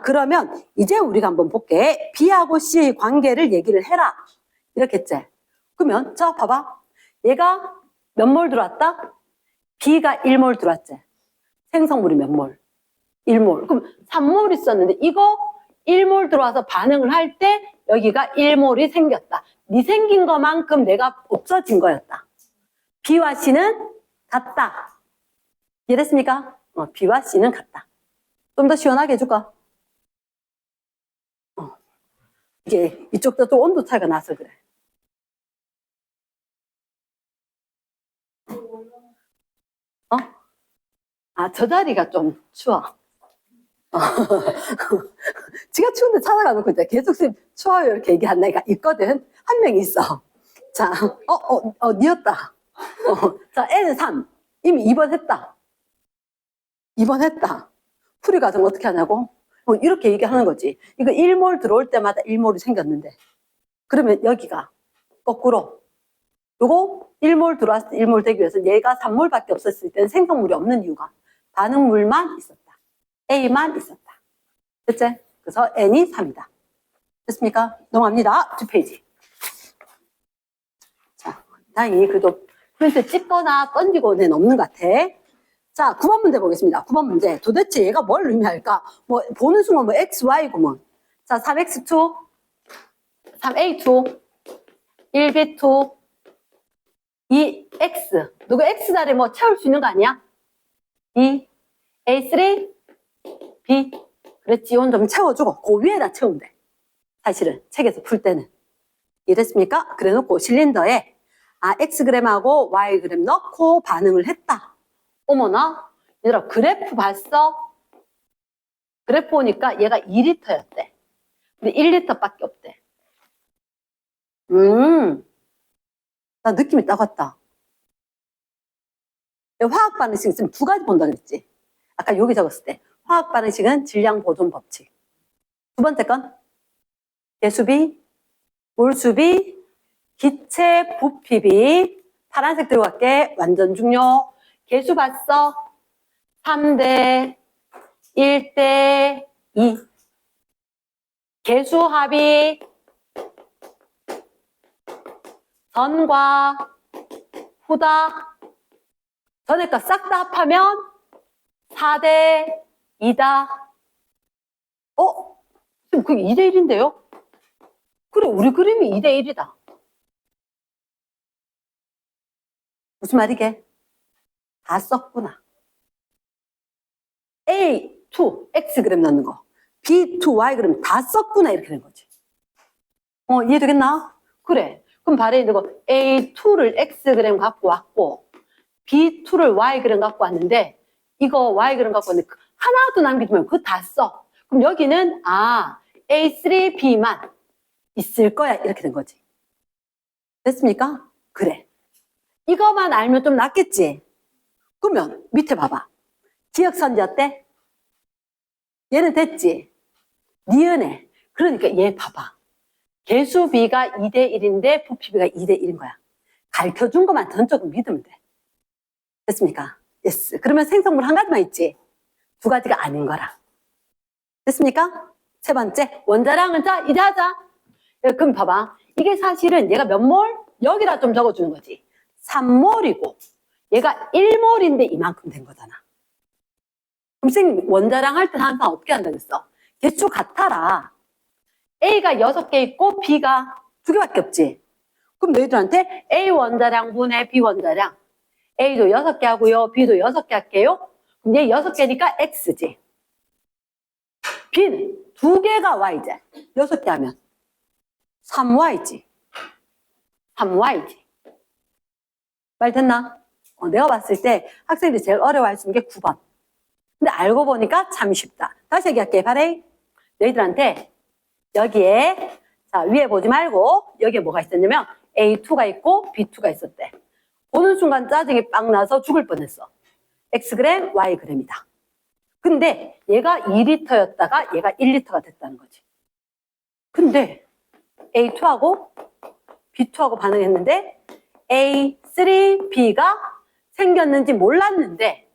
그러면 이제 우리가 한번 볼게. B하고 C의 관계를 얘기를 해라. 이렇게 했지. 그러면 자 봐봐. 얘가 몇 몰 들어왔다? B가 1몰 들어왔지. 생성물이 몇 몰? 1몰. 그럼 3몰 있었는데 이거 1몰 들어와서 반응을 할 때 여기가 1몰이 생겼다. 네 생긴 것만큼 내가 없어진 거였다. B와 C는 같다. 이해됐습니까? B와 C는 같다. 좀 더 시원하게 해줄까? 이게 이쪽도 또 온도 차이가 나서 그래. 저 자리가 좀 추워. 지가 추운데 찾아가 놓고 이제 계속 추워요 이렇게 얘기한 애가 있거든. 한 명 있어. 자, 니었다. 자, N은 3. 이미 2번 했다. 2번 했다. 풀이 과정 어떻게 하냐고? 이렇게 얘기하는 거지. 이거 1몰 들어올 때마다 1몰이 생겼는데. 그러면 여기가 거꾸로. 요거 1몰 들어왔을 때 1몰 되기 위해서 얘가 3몰밖에 없었을 때는 생성물이 없는 이유가 반응물만 있었다. A만 있었다. 됐지? 그래서 N이 3이다. 됐습니까? 넘어갑니다. 2페이지. 자, 다행히 그래도 프린트 찍거나 던지고는 없는 것 같아. 자, 9번 문제 보겠습니다. 9번 문제. 도대체 얘가 뭘 의미할까? 보는 순간 X, Y구먼. 자, 3X2, 3A2, 1B2, 2X. 누구 X자리 채울 수 있는 거 아니야? 2, A3, B. 그랬지. 이건 좀 채워주고, 그 위에다 채우면 돼. 사실은, 책에서 풀 때는. 이랬습니까? 그래 놓고 실린더에, X그램하고 Y그램 넣고 반응을 했다. 어머나, 얘들아, 그래프 봤어? 그래프 보니까 얘가 2리터였대. 근데 1리터밖에 없대. 나 느낌이 딱 왔다. 화학 반응식 있으면 두 가지 본다 그랬지. 아까 여기 적었을 때. 화학 반응식은 질량 보존 법칙. 두 번째 건, 개수비, 몰수비, 기체 부피비. 파란색 들어갈게. 완전 중요. 개수 봤어? 3대 1대 2. 개수합이 전과 후다. 전에 거 싹 다 합하면 4대 2다. 지금 그게 2대 1인데요? 그래, 우리 그림이 2대 1이다. 무슨 말이게? 다 썼구나. A2, X 그램 넣는 거. B2, Y 그램 다 썼구나. 이렇게 된 거지. 이해되겠나? 그래. 그럼 발에 있는 거 A2를 X 그램 갖고 왔고, B2를 Y 그램 갖고 왔는데, 이거 Y 그램 갖고 왔는데, 하나도 남기지 말고 그거 다 써. 그럼 여기는, A3, B만 있을 거야. 이렇게 된 거지. 됐습니까? 그래. 이거만 알면 좀 낫겠지? 그러면 밑에 봐봐. 기억선지 어때? 얘는 됐지? 니은에. 그러니까 얘 봐봐. 개수 B가 2대 1인데 부피 B가 2대 1인 거야. 가르쳐준 것만 전적으로 믿으면 돼. 됐습니까? 예스. 그러면 생성물 한 가지만 있지? 두 가지가 아닌 거라. 됐습니까? 세 번째, 원자량은 자, 이제 하자. 그럼 봐봐. 이게 사실은 얘가 몇 몰? 여기다 좀 적어주는 거지. 3몰이고 얘가 1몰인데 이만큼 된 거잖아. 그럼 선생님 원자량 할 때 항상 어떻게 한다고 했어? 개수 같아라. A가 6개 있고 B가 2개밖에 없지. 그럼 너희들한테 A 원자량분의 B 원자량. A도 6개 하고요. B도 6개 할게요. 그럼 얘 6개니까 X지. B는 2개가 Y지. 6개 하면 3Y지. 3Y지. 말 됐나? 내가 봤을 때 학생들이 제일 어려워할 수 있는 게 9번. 근데 알고 보니까 참 쉽다. 다시 얘기할게. 바래. 너희들한테 여기에 자 위에 보지 말고 여기에 뭐가 있었냐면 A2가 있고 B2가 있었대. 보는 순간 짜증이 빵 나서 죽을 뻔했어. X그램, Y그램이다. 근데 얘가 2리터였다가 얘가 1리터가 됐다는 거지. 근데 A2하고 B2하고 반응했는데 A3B가 생겼는지 몰랐는데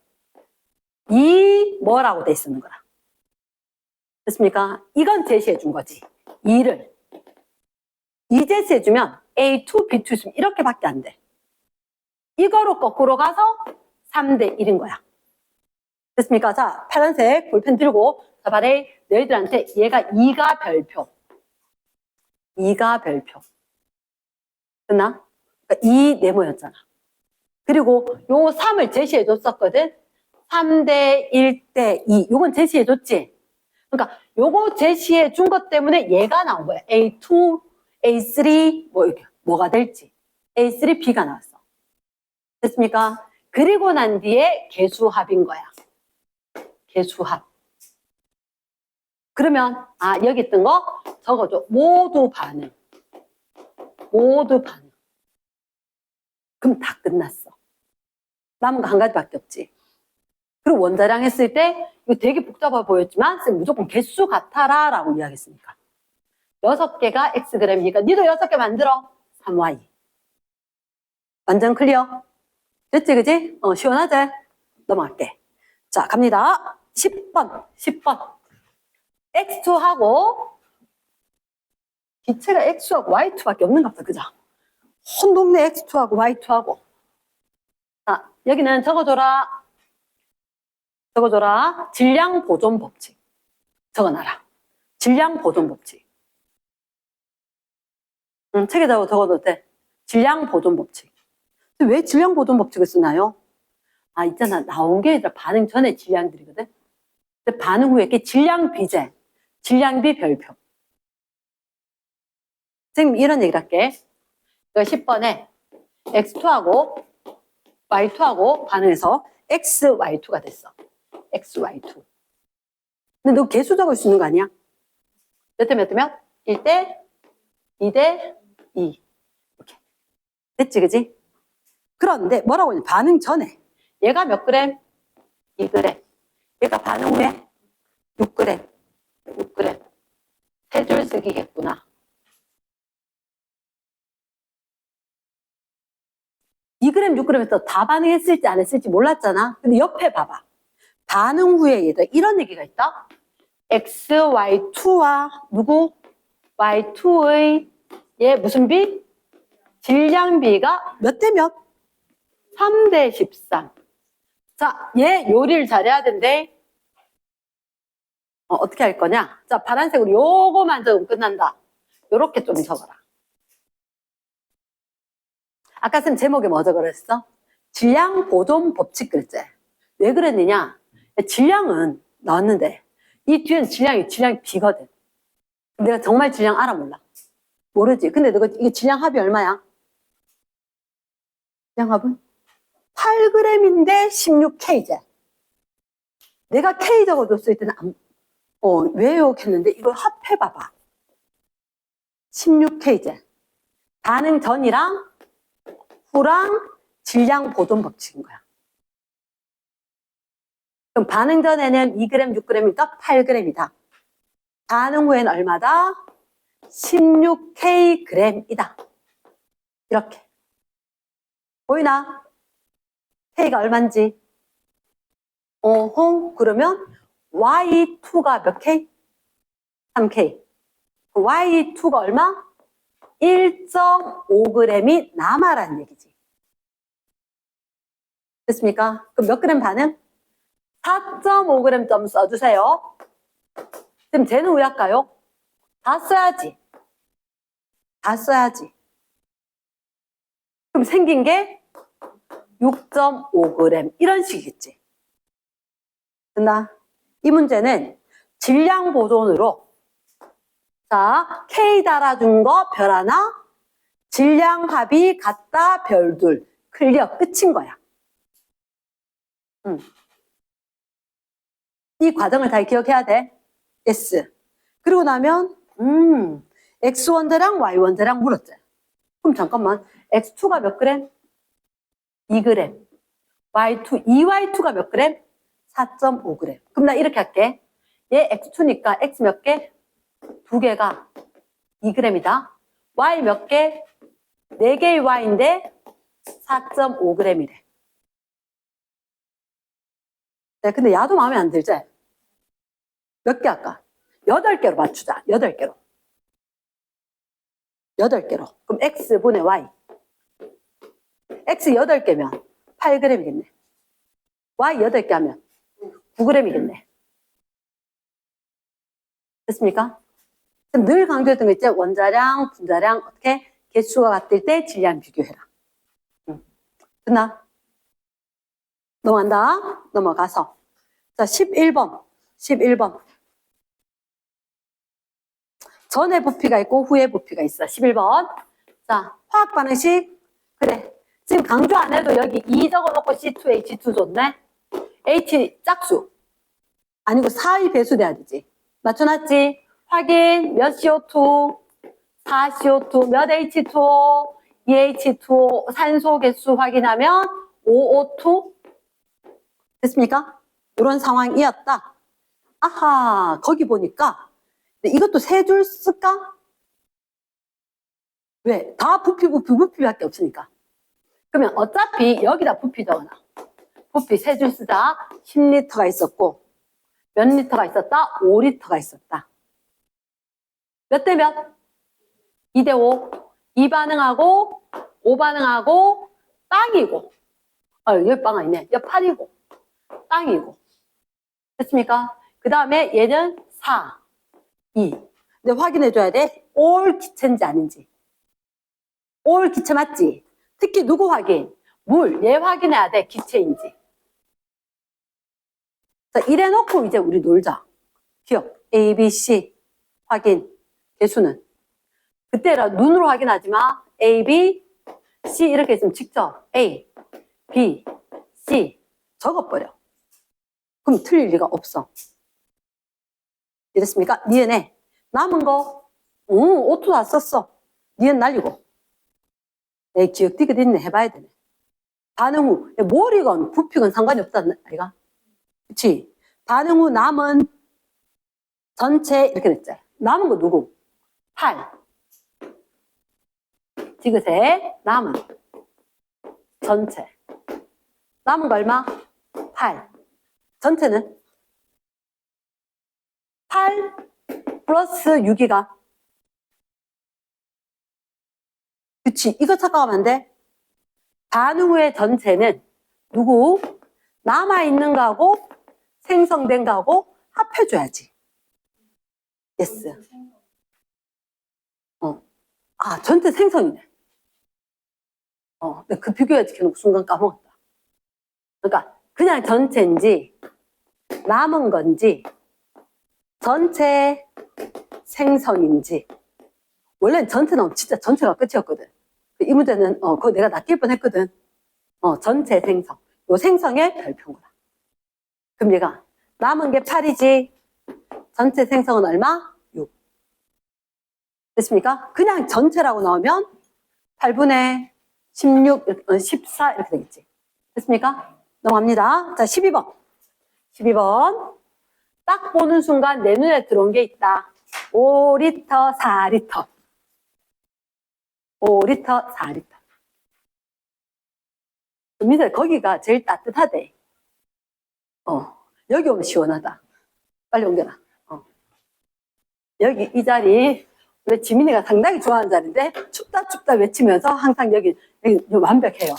뭐라고 돼 있는 거라. 됐습니까? 이건 제시해 준 거지. 2를. 2 제시해 주면 A2, B2 있으면 이렇게밖에 안 돼. 이거로 거꾸로 가서 3대 1인 거야. 됐습니까? 자, 파란색 볼펜 들고 자, 발에 너희들한테 얘가 2가 별표. 2가 별표. 됐나? 그러니까 2 네모였잖아. 그리고 요 3을 제시해 줬었거든. 3대 1대 2. 요건 제시해 줬지. 그러니까 요거 제시해 준 것 때문에 얘가 나온 거야. A2, A3 뭐 이렇게 뭐가 될지. A3B가 나왔어. 됐습니까? 그리고 난 뒤에 개수합인 거야. 개수합. 그러면 여기 있던 거 적어줘. 모두 반응. 모두 반응. 그럼 다 끝났어. 남은 거 한 가지밖에 없지. 그리고 원자량 했을 때 이거 되게 복잡해 보였지만 쌤 무조건 개수 같아라 라고 이야기했으니까 6개가 Xg이니까 니도 6개 만들어. 3Y. 완전 클리어? 됐지 그지? 시원하지? 넘어갈게. 자 갑니다. 10번 X2하고 기체가 X2하고 Y2밖에 없는가 보다. 그죠? 온 동네 X2하고 Y2하고 자 여기는 적어줘라. 질량 보존 법칙. 적어놔라. 질량 보존 법칙. 책에다가 적어도 돼. 질량 보존 법칙. 근데 왜 질량 보존 법칙을 쓰나요? 있잖아. 나온 게 아니라 반응 전에 질량들이거든. 근데 반응 후에 이렇게 질량 비제, 질량비 별표. 선생님 이런 얘기를 할게. 10번에 X2하고 Y2하고 반응해서 XY2가 됐어. XY2. 근데 너 개수 적을 수 있는 거 아니야? 몇 대 몇 대면? 1대 2대 2. 이렇게. 됐지, 그지? 그런데 뭐라고 하냐? 반응 전에. 얘가 몇 그램? 2그램. 얘가 반응 후에 6그램. 6그램. 세 줄 쓰기겠구나. 2g, 6g에서 다 반응했을지 안 했을지 몰랐잖아. 근데 옆에 봐봐. 반응 후에 얘들 이런 얘기가 있다. X, Y2와 누구? Y2의 얘 무슨 비? 질량비가 몇 대 몇? 3대 13. 자, 얘 요리를 잘해야 된대. 어떻게 할 거냐? 자, 파란색으로 요거만 적으면 끝난다. 요렇게 좀 적어라. 아까 쌤 제목에 뭐 적어랬어? 질량 보존 법칙 그랬지? 왜 그랬느냐? 질량은 나왔는데 이 뒤에는 질량이 B거든. 내가 정말 질량 알아 몰라? 모르지. 근데 너가 이게 질량 합이 얼마야? 질량 합은? 8g인데 16K제. 내가 K 적어줬을 때는 외우겠는데 이걸 합해봐봐. 16K제. 반응 전이랑 후랑 질량 보존 법칙인 거야. 그럼 반응 전에는 2g, 6g이니까 8g이다. 반응 후에는 얼마다? 16Kg이다. 이렇게. 보이나? K가 얼만지? 그러면 Y2가 몇 K? 3K. Y2가 얼마? 1.5g이 남아라는 얘기지. 됐습니까? 그럼 몇 그램 반응? 4.5g 점 써주세요. 지금 쟤는 왜 할까요? 다 써야지. 다 써야지. 그럼 생긴 게 6.5g 이런 식이겠지. 됐나? 이 문제는 질량 보존으로 자, K 달아준 거 별 하나, 질량 합이 같다 별 둘. 클리어 끝인 거야. 이 과정을 다 기억해야 돼. S. 그리고 나면 X 원자량, Y 원자량 물었지. 그럼 잠깐만. X2가 몇 그램? 2g. Y2, 2Y2가 몇 그램? 4.5g. 그럼 나 이렇게 할게. 얘 X2니까 X 몇 개? 2개가 2g이다. Y 몇 개? 4개의 Y인데 4.5g이래. 네, 근데 야도 마음에 안 들지? 몇 개 할까? 8개로 맞추자. 8개로. 8개로. 그럼 X분의 Y. X 8개면 8g이겠네. Y 8개 하면 9g이겠네. 됐습니까? 늘 강조했던 거 있죠? 원자량, 분자량 어떻게? 개수가 같을 때 질량 비교해라. 됐나? 넘어간다. 넘어가서. 자, 11번. 11번. 전에 부피가 있고 후에 부피가 있어. 11번. 자, 화학 반응식. 그래. 지금 강조 안 해도 여기 2 적어놓고 C2H2 좋네. H 짝수. 아니고 4의 배수 돼야 되지. 맞춰놨지? 확인. 몇 CO2? 4 CO2. 몇 H2O? 2H2O. 산소 개수 확인하면 5O2. 됐습니까? 이런 상황이었다. 아하, 거기 보니까 이것도 세 줄 쓸까? 왜? 다 부피밖에 없으니까. 그러면 어차피 여기다 부피 적어놔. 부피 세 줄 쓰자. 10리터가 있었고 몇 리터가 있었다? 5리터가 있었다. 몇 대 몇? 2대 5. 2 반응하고 5 반응하고 땅이고 여기 빵 아니네. 여기 8이고 땅이고. 됐습니까? 그 다음에 얘는 4, 2. 근데 확인해줘야 돼. 올 기체인지 아닌지. 올 기체 맞지? 특히 누구 확인? 물. 얘 확인해야 돼. 기체인지. 자, 이래놓고 이제 우리 놀자. 기억. A, B, C. 확인. 개수는. 그때라 눈으로 확인하지 마. A, B, C 이렇게 있으면 직접 A, B, C 적어버려. 그럼 틀릴 리가 없어. 이랬습니까? 니은에 남은 거 오토 다 썼어. 니은 날리고. 내 기억 디귿 있네 해봐야 되네. 반응 후 몰이건 부피건 상관이 없다 아이가? 그치? 반응 후 남은 전체 이렇게 됐지. 남은 거 누구? 8. 디귿에 남은 전체. 남은 거 얼마? 8. 전체는 8 플러스 6이가 그치 이거 착각하면 안 돼. 반응 후의 전체는 누구? 남아있는 거하고 생성된 거하고 합해줘야지. 예스. 아, 전체 생성이네. 근데 그 비교해 지켜놓고 순간 까먹었다. 그러니까 그냥 전체인지 남은 건지 전체 생성인지. 원래는 전체 나오면 진짜 전체가 끝이었거든. 이 문제는 그거 내가 낚일 뻔했거든. 전체 생성. 요 생성의 별표인 거다. 그럼 얘가 남은 게 8이지. 전체 생성은 얼마? 6. 됐습니까? 그냥 전체라고 나오면 8분의 16, 14 이렇게 되겠지. 됐습니까? 넘어갑니다. 자, 12번. 12번. 딱 보는 순간 내 눈에 들어온 게 있다. 5리터, 4리터. 5리터, 4리터. 민서 거기가 제일 따뜻하대. 여기 오면 시원하다. 빨리 옮겨라. 여기 이 자리 우리 지민이가 상당히 좋아하는 자리인데 춥다 춥다 외치면서 항상 여기 완벽해요.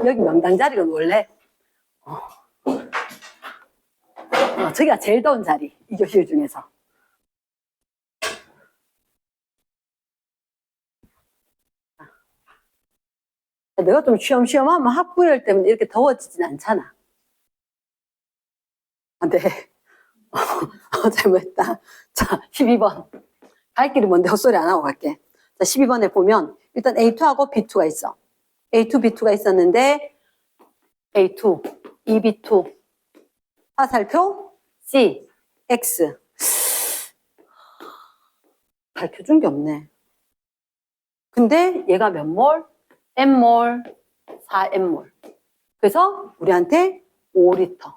여기 명당 자리가 원래 저기가 제일 더운 자리 이 교실 중에서. 내가 좀 쉬엄쉬엄하면 학부열 때문에 이렇게 더워지진 않잖아. 안 돼. 잘못했다. 자, 12번. 갈 길이 뭔데 헛소리 안 하고 갈게. 자, 12번에 보면 일단 A2하고 B2가 있어. A2, B2가 있었는데 A2, EB2, 화살표 C, X. 밝혀준 게 없네. 근데 얘가 몇 몰? N몰, 4N몰. 그래서 우리한테 5리터.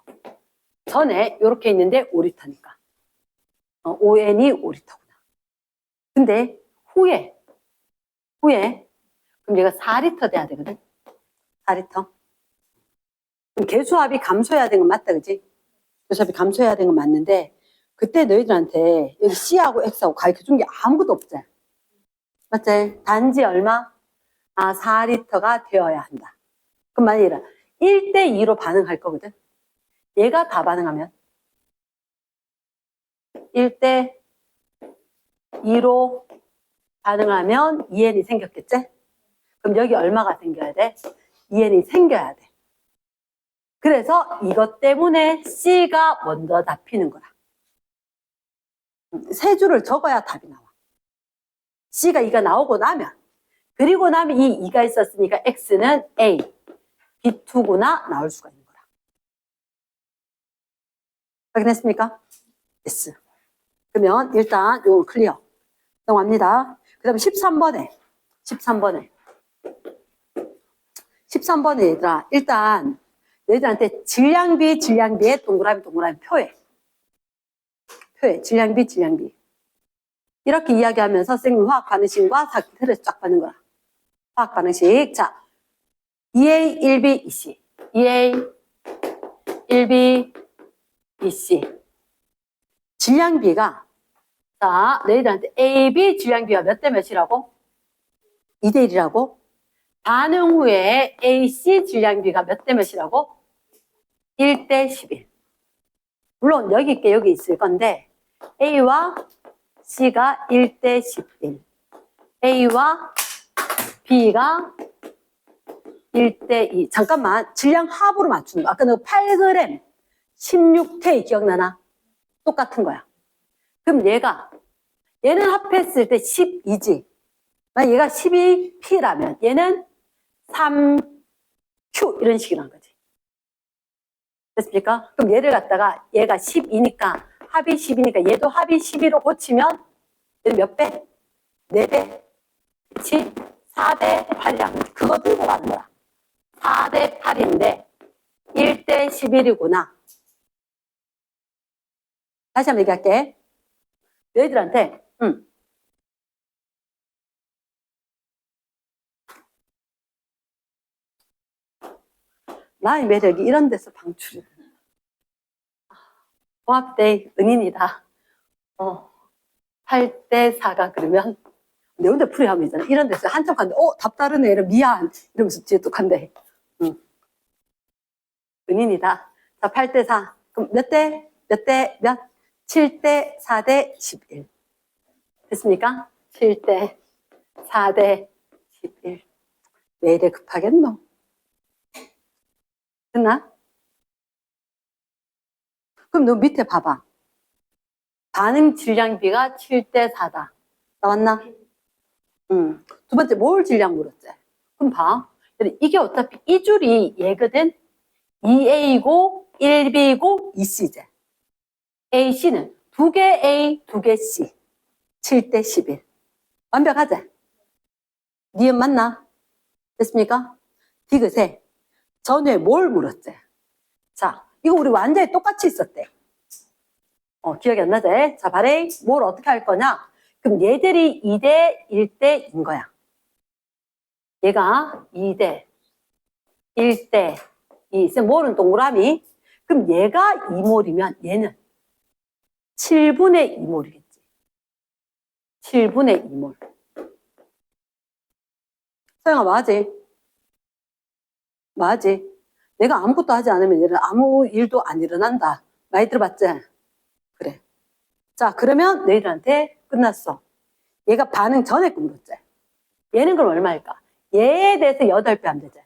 전에 이렇게 있는데 5리터니까. ON이 5리터구나. 근데 후에 그럼 얘가 4리터 돼야 되거든. 4리터. 그럼 개수합이 감소해야 되는 건 맞다, 그지? 개수합이 감소해야 되는 건 맞는데 그때 너희들한테 여기 C하고 X하고 가르쳐준 게 아무것도 없지. 맞지? 단지 얼마? 4리터가 되어야 한다. 그럼 만약에 1대2로 반응할 거거든. 얘가 다 반응하면 1대2로 반응하면 2N이 생겼겠지? 그럼 여기 얼마가 생겨야 돼? 2N이 생겨야 돼. 그래서 이것 때문에 C가 먼저 잡히는 거라. 세 줄을 적어야 답이 나와. C가 2가 나오고 나면 그리고 나면 이 2가 있었으니까 X는 A, B2구나 나올 수가 있는 거라. 확인했습니까? yes. 그러면 일단 요거 클리어. 넘어갑니다. 그 다음에 13번에 얘들아 일단 너희들한테 질량비의 동그라미 표해 질량비 이렇게 이야기하면서 선생님 화학 반응식과 사기틀에서 쫙 받는 거야. 화학 반응식. 자, EA, 1B, EC. EA, 1B, EC. 질량비가 자, 너희들한테 AB 질량비가 몇 대 몇이라고? 2대 1이라고? 반응 후에 AC 질량비가 몇 대 몇이라고? 1대 11. 물론 여기 있을 건데 A와 C가 1대 11. A와 B가 1대 2. 잠깐만. 질량 합으로 맞추는 거. 아까 너 8g 16K 기억나나? 똑같은 거야. 그럼 얘는 합했을 때 12지. 만약 얘가 12P라면 얘는 3Q 이런 식이란 거지. 됐습니까? 그럼 얘를 갖다가 얘가 12니까 합이 10이니까 얘도 합이 12로 고치면 얘는 몇 배? 4배. 그치? 4대 8이라는 그거 들고 가는 거야. 4대 8인데 1대 11이구나. 다시 한번 얘기할게. 너희들한테 나의 매력이 이런 데서 방출이 된다. 공합대 은인이다. 8대 4가 그러면 내 혼자 풀이하면 있잖아. 이런 데서 한참 간데 답 다르네. 이러면 미안. 이러면서 뒤에 또 간대. 은인이다. 자, 8대 4. 그럼 몇 대? 몇 대? 몇? 7대 4대 11. 됐습니까? 7대 4대 11. 왜 이래 급하겠노? 됐나? 그럼 너 밑에 봐봐. 반응 질량비가 7대 4다. 나왔나? 두 번째, 몰 질량 물었지? 그럼 봐. 이게 어차피 이 줄이 얘거든? 2A고, 1B고, 2C제. AC는 2개 A, 2개 C. 7대 11. 완벽하지? 니은 맞나? 됐습니까? 디귿에 전후에 뭘 물었지? 자, 이거 우리 완전히 똑같이 있었대. 기억이 안 나지? 자, 바레이, 뭘 어떻게 할 거냐? 그럼 얘들이 2대 1대인 거야. 얘가 2대 1대 2. 몰은 동그라미. 그럼 얘가 2몰이면 얘는 7분의 2몰이겠지. 7분의 2몰. 서영아, 맞지? 맞지? 내가 아무것도 하지 않으면 얘는 아무 일도 안 일어난다. 많이 들어봤지? 그래. 자, 그러면 너희들한테 끝났어. 얘가 반응 전에 거 물었지? 얘는 그럼 얼마일까? 얘에 대해서 8배 하면 되지.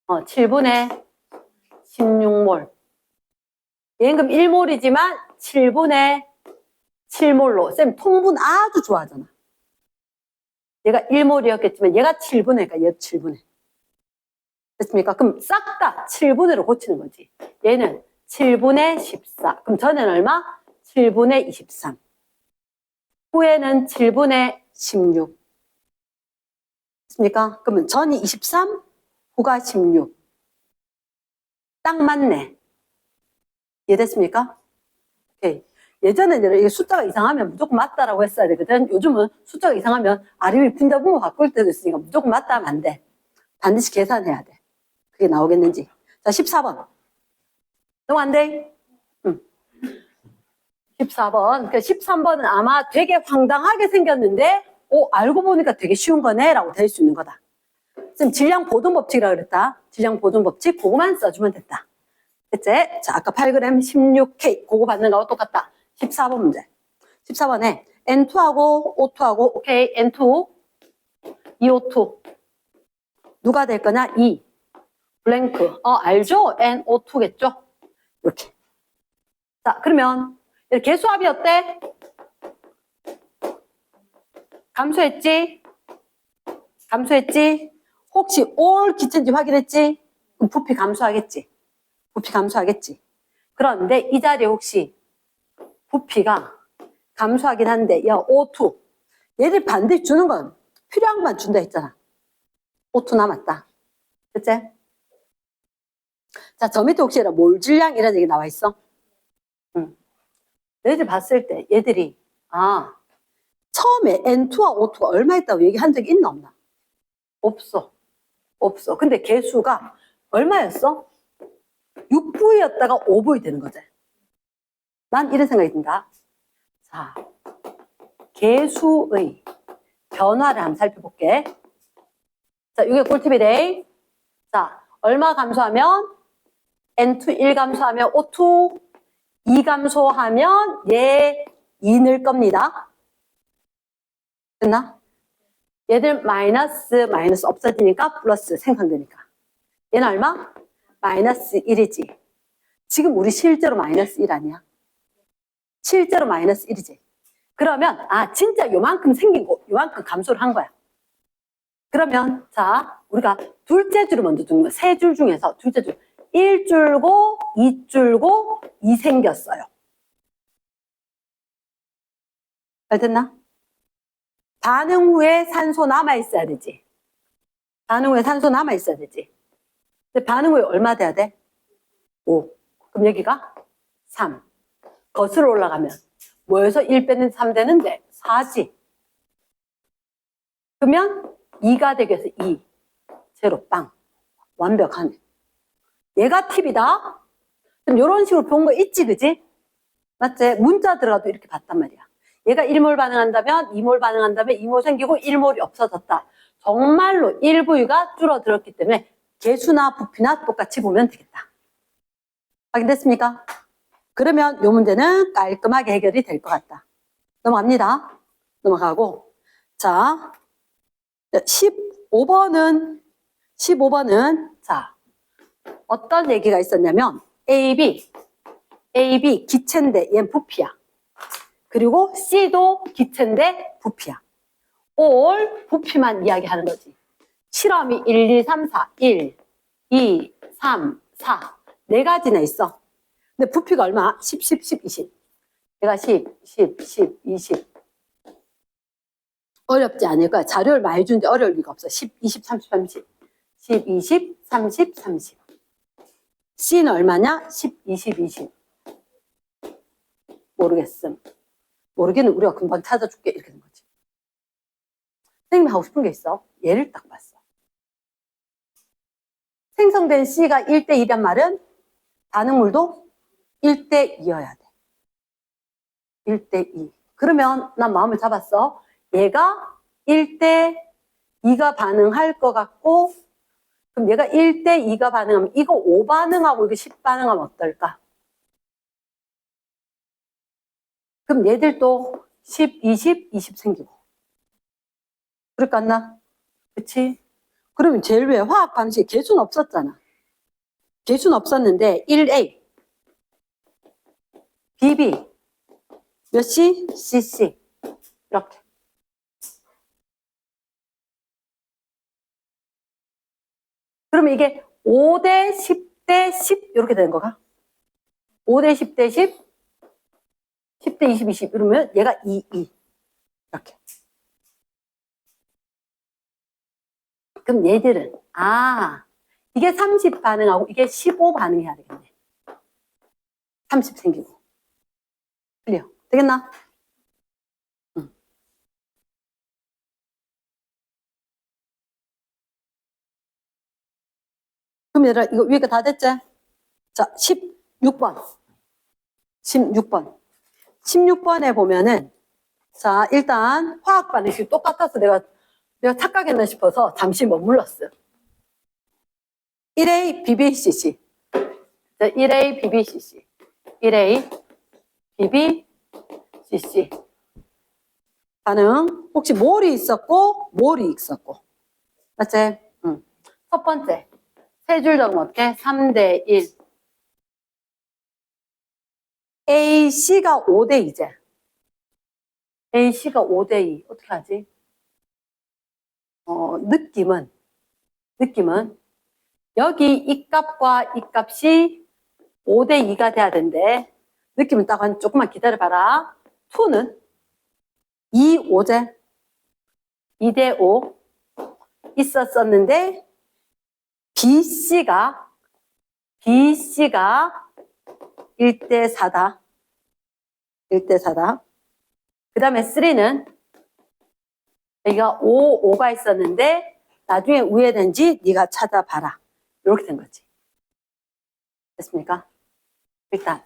7분의 16몰. 얘는 그럼 1몰이지만 7분의 7몰로. 쌤, 통분 아주 좋아하잖아. 얘가 1몰이었겠지만 얘가 7분의니까 얘도 7분의. 됐습니까? 그럼 싹 다 7분의로 고치는 거지. 얘는 7분의 14. 그럼 전에는 얼마? 7분의 23. 후에는 7분의 16. 됐습니까? 그러면 전이 23, 후가 16. 딱 맞네. 이해됐습니까? 오케이. 예전에는 이게 숫자가 이상하면 무조건 맞다라고 했어야 되거든. 요즘은 숫자가 이상하면 아래위 분자분모 바꿀 때도 있으니까 무조건 맞다 하면 안 돼. 반드시 계산해야 돼. 그게 나오겠는지. 자, 14번. 너무 안 돼? 14번. 그 13번은 아마 되게 황당하게 생겼는데, 알고 보니까 되게 쉬운 거네? 라고 될 수 있는 거다. 지금 질량 보존 법칙이라고 그랬다. 질량 보존 법칙, 그거만 써주면 됐다. 됐지? 자, 아까 8g 16K, 그거 받는 거하고 똑같다. 14번 문제. 14번에 N2하고 O2하고, 오케이, N2, EO2. 누가 될 거냐? 2. 블랭크. 알죠? NO2겠죠? 이렇게. 자, 그러면, 개수합이 어때? 감소했지? 감소했지? 혹시 올 기체인지 확인했지? 그럼 부피 감소하겠지? 부피 감소하겠지? 그런데 이 자리에 혹시 부피가 감소하긴 한데, 야, O2. 얘를 반드시 주는 건 필요한 것만 준다 했잖아. O2 남았다. 그치? 자, 저 밑에 혹시 몰 질량 이런 얘기 나와 있어? 얘들 봤을 때 얘들이 처음에 N2와 O2가 얼마 있다고 얘기한 적이 있나 없나? 없어. 없어. 근데 개수가 얼마였어? 6V였다가 5V 되는 거지. 난 이런 생각이 든다. 자, 개수의 변화를 한번 살펴볼게. 자, 이게 꿀팁이래. 자, 얼마 감소하면 N2 1 감소하면 O2 2 감소하면 얘 2 늘 겁니다. 됐나? 얘들 마이너스 없어지니까 플러스 생성되니까. 얘는 얼마? 마이너스 1이지. 지금 우리 실제로 마이너스 1 아니야? 실제로 마이너스 1이지. 그러면 진짜 요만큼 생긴 거 요만큼 감소를 한 거야. 그러면 자 우리가 둘째 줄을 먼저 두는 거야. 세 줄 중에서 둘째 줄 1줄고 2줄고 2 생겼어요. 잘 됐나? 반응 후에 산소 남아있어야 되지. 반응 후에 산소 남아있어야 되지. 근데 반응 후에 얼마 돼야 돼? 5. 그럼 여기가 3. 거슬러 올라가면 뭐에서 1 빼는 3 되는데 4지. 그러면 2가 되기 위해서 2. 제로 빵. 완벽하네. 얘가 팁이다. 그럼 이런 식으로 본 거 있지, 그지? 맞지? 문자 들어가도 이렇게 봤단 말이야. 얘가 1몰 반응한다면 2몰 반응한다면 2몰 생기고 1몰이 없어졌다. 정말로 1V가 줄어들었기 때문에 개수나 부피나 똑같이 보면 되겠다. 확인됐습니까? 그러면 이 문제는 깔끔하게 해결이 될 것 같다. 넘어갑니다. 넘어가고 자 15번은 자 어떤 얘기가 있었냐면 AB 기체인데 얘는 부피야. 그리고 C도 기체인데 부피야. all 부피만 이야기하는 거지. 실험이 1, 2, 3, 4 1, 2, 3, 4 네 가지나 있어. 근데 부피가 얼마? 10, 10, 10, 20 얘가 10, 10, 10, 20 어렵지 않을 거야. 자료를 많이 주는데 어려울 리가 없어. 10, 20, 30, 30 10, 20, 30, 30 C는 얼마냐? 10, 20, 20 모르겠음. 모르겠는 우리가 금방 찾아줄게. 이렇게 된 거지. 선생님이 하고 싶은 게 있어. 얘를 딱 봤어. 생성된 C가 1대 2란 말은 반응물도 1대 2여야 돼. 1대 2. 그러면 난 마음을 잡았어. 얘가 1대 2가 반응할 것 같고 그럼 얘가 1대 2가 반응하면 이거 5 반응하고 이거 10 반응하면 어떨까? 그럼 얘들도 10, 20, 20 생기고 그럴 것 같나? 그치? 그러면 제일 왜 화학 반응식 개수는 없었잖아. 개수는 없었는데 1A BB 몇 C? CC 이렇게 그러면 이게 5대 10대 10 이렇게 되는 거가 5대 10대 10 10대 20, 20 이러면 얘가 2, 2 이렇게 그럼 얘들은 이게 30 반응하고 이게 15 반응해야 되겠네. 30 생기고 클리어 되겠나? 응. 그럼 얘들아 이거 위에가 다 됐지? 자 16번 16번에 보면은 자 일단 화학 반응식 똑같아서 내가 착각했나 싶어서 잠시 머물렀어. 1A BBCC 1A BBCC 1A BBCC 반응 혹시 몰이 있었고 몰이 있었고 맞지? 응. 첫 번째 세 줄 적으면 어떻게? 3대 1 AC가 5대 2제 AC가 5대 2 어떻게 하지? 느낌은 여기 이 값과 이 값이 5대 2가 돼야 된대. 느낌은 딱 한 조금만 기다려봐라. 2는 2, 5제 2대 5 있었었는데 BC가 1대 4다. 1대 4다. 그 다음에 3는 여기가 5, 5가 있었는데 나중에 우회된지 네가 찾아봐라. 이렇게 된 거지. 됐습니까? 일단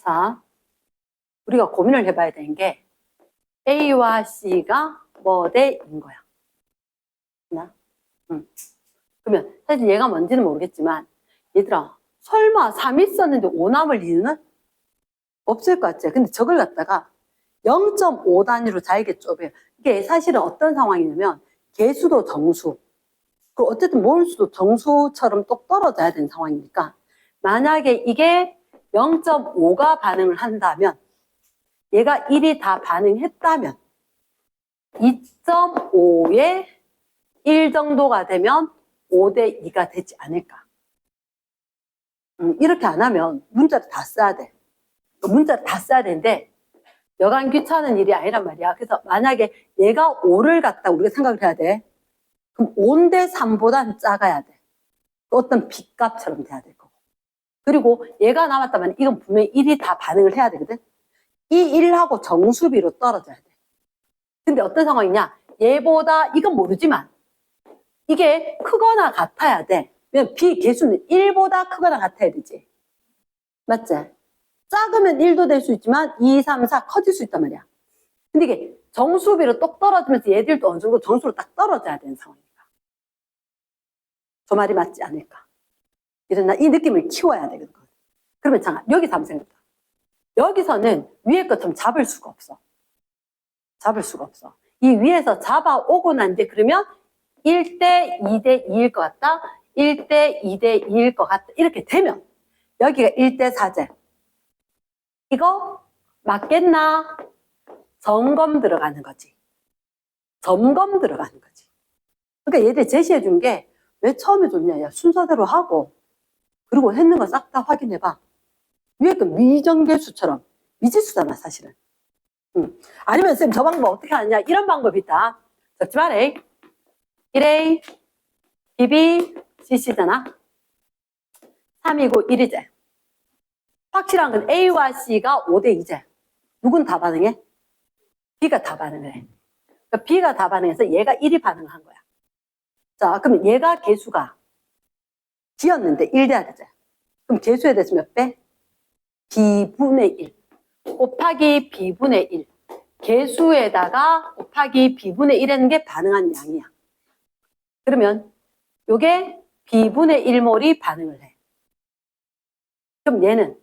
자 우리가 고민을 해봐야 되는 게 A와 C가 뭐 대인 거야. 그러면 사실 얘가 뭔지는 모르겠지만 얘들아 설마 3 있었는데 5 남을 이유는 없을 것 같지? 근데 저걸 갖다가 0.5 단위로 잘게 좁혀요. 이게 사실은 어떤 상황이냐면 개수도 정수 그 어쨌든 몰수도 정수처럼 똑 떨어져야 되는 상황이니까 만약에 이게 0.5가 반응을 한다면 얘가 1이 다 반응했다면 2.5에 1 정도가 되면 5대 2가 되지 않을까. 이렇게 안 하면 문자를 다 써야 돼. 문자를 다 써야 되는데 여간 귀찮은 일이 아니란 말이야. 그래서 만약에 얘가 5를 갖다 우리가 생각을 해야 돼. 그럼 5대 3보단 작아야 돼. 어떤 빚값처럼 돼야 될 거고. 그리고 얘가 남았다면 이건 분명히 1이 다 반응을 해야 되거든. 이 1하고 정수비로 떨어져야 돼. 근데 어떤 상황이냐? 얘보다 이건 모르지만 이게 크거나 같아야 돼. 왜냐면 B 개수는 1보다 크거나 같아야 되지. 맞지? 작으면 1도 될 수 있지만 2, 3, 4 커질 수 있단 말이야. 근데 이게 정수비로 똑 떨어지면서 얘들도 어느 정도 정수로 딱 떨어져야 되는 상황이니까. 저 말이 맞지 않을까. 이런 이 느낌을 키워야 되거든. 그러면 잠깐 여기서 한번 생각해. 여기서는 위에 것처럼 잡을 수가 없어. 잡을 수가 없어. 이 위에서 잡아오고 난 뒤에 그러면 1대 2대 2일 것 같다. 1대 2대 2일 것 같다. 이렇게 되면 여기가 1대 4제. 이거 맞겠나? 점검 들어가는 거지. 점검 들어가는 거지. 그러니까 얘들 제시해 준 게 왜 처음에 줬냐. 야, 순서대로 하고 그리고 했는 거 싹 다 확인해봐. 위에 그 미정계수처럼 미지수잖아 사실은. 아니면 쌤 저 방법 어떻게 하느냐. 이런 방법이 있다. 적지 말해. 1A, BB, CC잖아. 3이고 1이제. 확실한 건 A와 C가 5대 2제. 누군 다 반응해? B가 다 반응을 해. 그러니까 B가 다 반응해서 얘가 1이 반응한 거야. 자, 그러면 얘가 개수가 G였는데 1 돼야 되지. 그럼 개수에 대해서 몇 배? B분의 1. 곱하기 B분의 1. 개수에다가 곱하기 B분의 1 하는 게 반응한 양이야. 그러면 요게 B분의 1몰이 반응을 해. 그럼 얘는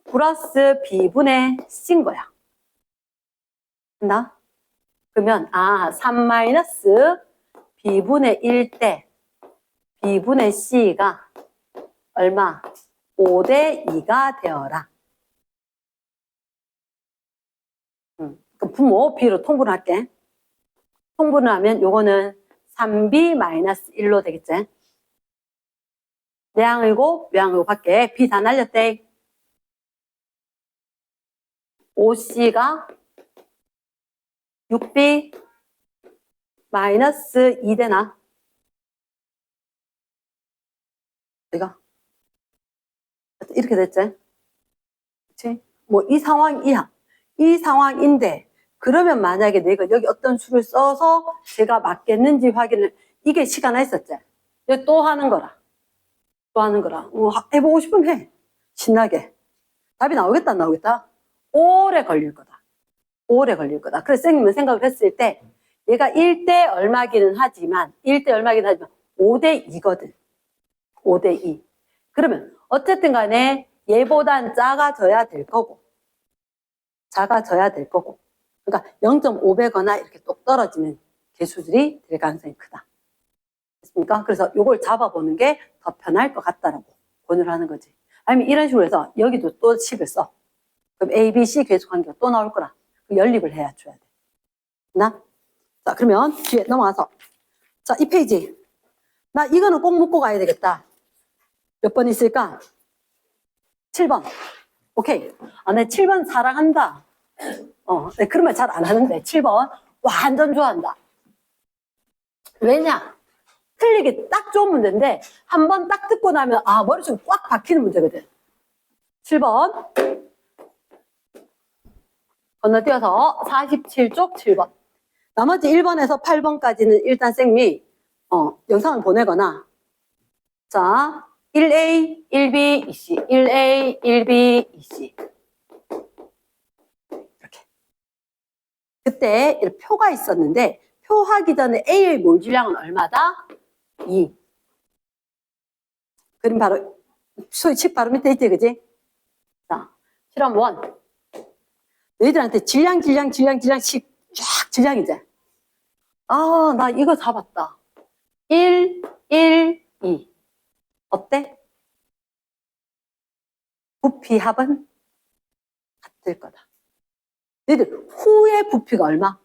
플러스 B분의 C인 거야. 됐나? 그러면 3 마이너스 B분의 1 때 B분의 C가 얼마? 5대 2가 되어라. 그럼 부모 B로 통분을 할게. 통분을 하면 요거는 3B 마이너스 1로 되겠지? 내항이고 외항이고 밖에 B 다 날렸대. 5C가 6B 마이너스 2 되나? 내가 이렇게 됐지? 그치? 뭐 이 상황 이하. 이 상황인데 그러면 만약에 내가 여기 어떤 수를 써서 제가 맞겠는지 확인을 이게 시간 했었지? 이거 또 하는 거라. 또 하는 거라. 해보고 싶으면 해. 신나게. 답이 나오겠다 안 나오겠다? 오래 걸릴 거다. 오래 걸릴 거다. 그래서 선생님은 생각을 했을 때 얘가 1대 얼마기는 하지만 1대 얼마기는 하지만 5대 2거든. 5대 2. 그러면 어쨌든 간에 얘보단 작아져야 될 거고 작아져야 될 거고 그러니까 0.5배거나 이렇게 똑 떨어지는 개수들이 될 가능성이 크다. 됐습니까? 그래서 이걸 잡아보는 게 더 편할 것 같다라고 권유를 하는 거지. 아니면 이런 식으로 해서 여기도 또 식을 써. 그럼 A, B, C 계수 관계가 또 나올 거라. 연립을 해야 줘야 돼. 나? 자, 그러면 뒤에 넘어가서. 자, 이 페이지. 나 이거는 꼭 묶고 가야 되겠다. 몇 번 있을까? 7번. 오케이. 내 7번 사랑한다. 네, 그런 말 잘 안 하는데. 7번. 완전 좋아한다. 왜냐? 틀리기 딱 좋은 문제인데, 한 번 딱 듣고 나면, 머릿속에 꽉 박히는 문제거든. 7번. 건너뛰어서 47쪽 7번. 나머지 1번에서 8번까지는 일단 쌤이 영상을 보내거나 자 1A, 1B, 2C 1A, 1B, 2C 이렇게 그때 이렇게 표가 있었는데 표 하기 전에 A의 몰질량은 얼마다? 2 그림 바로 소위 칙 바로 밑에 있지 그지? 자 실험 1 너희들한테 질량씩 쫙 질량이지. 나 이거 잡았다. 1, 1, 2. 어때? 부피 합은 같을 거다. 너희들 후의 부피가 얼마?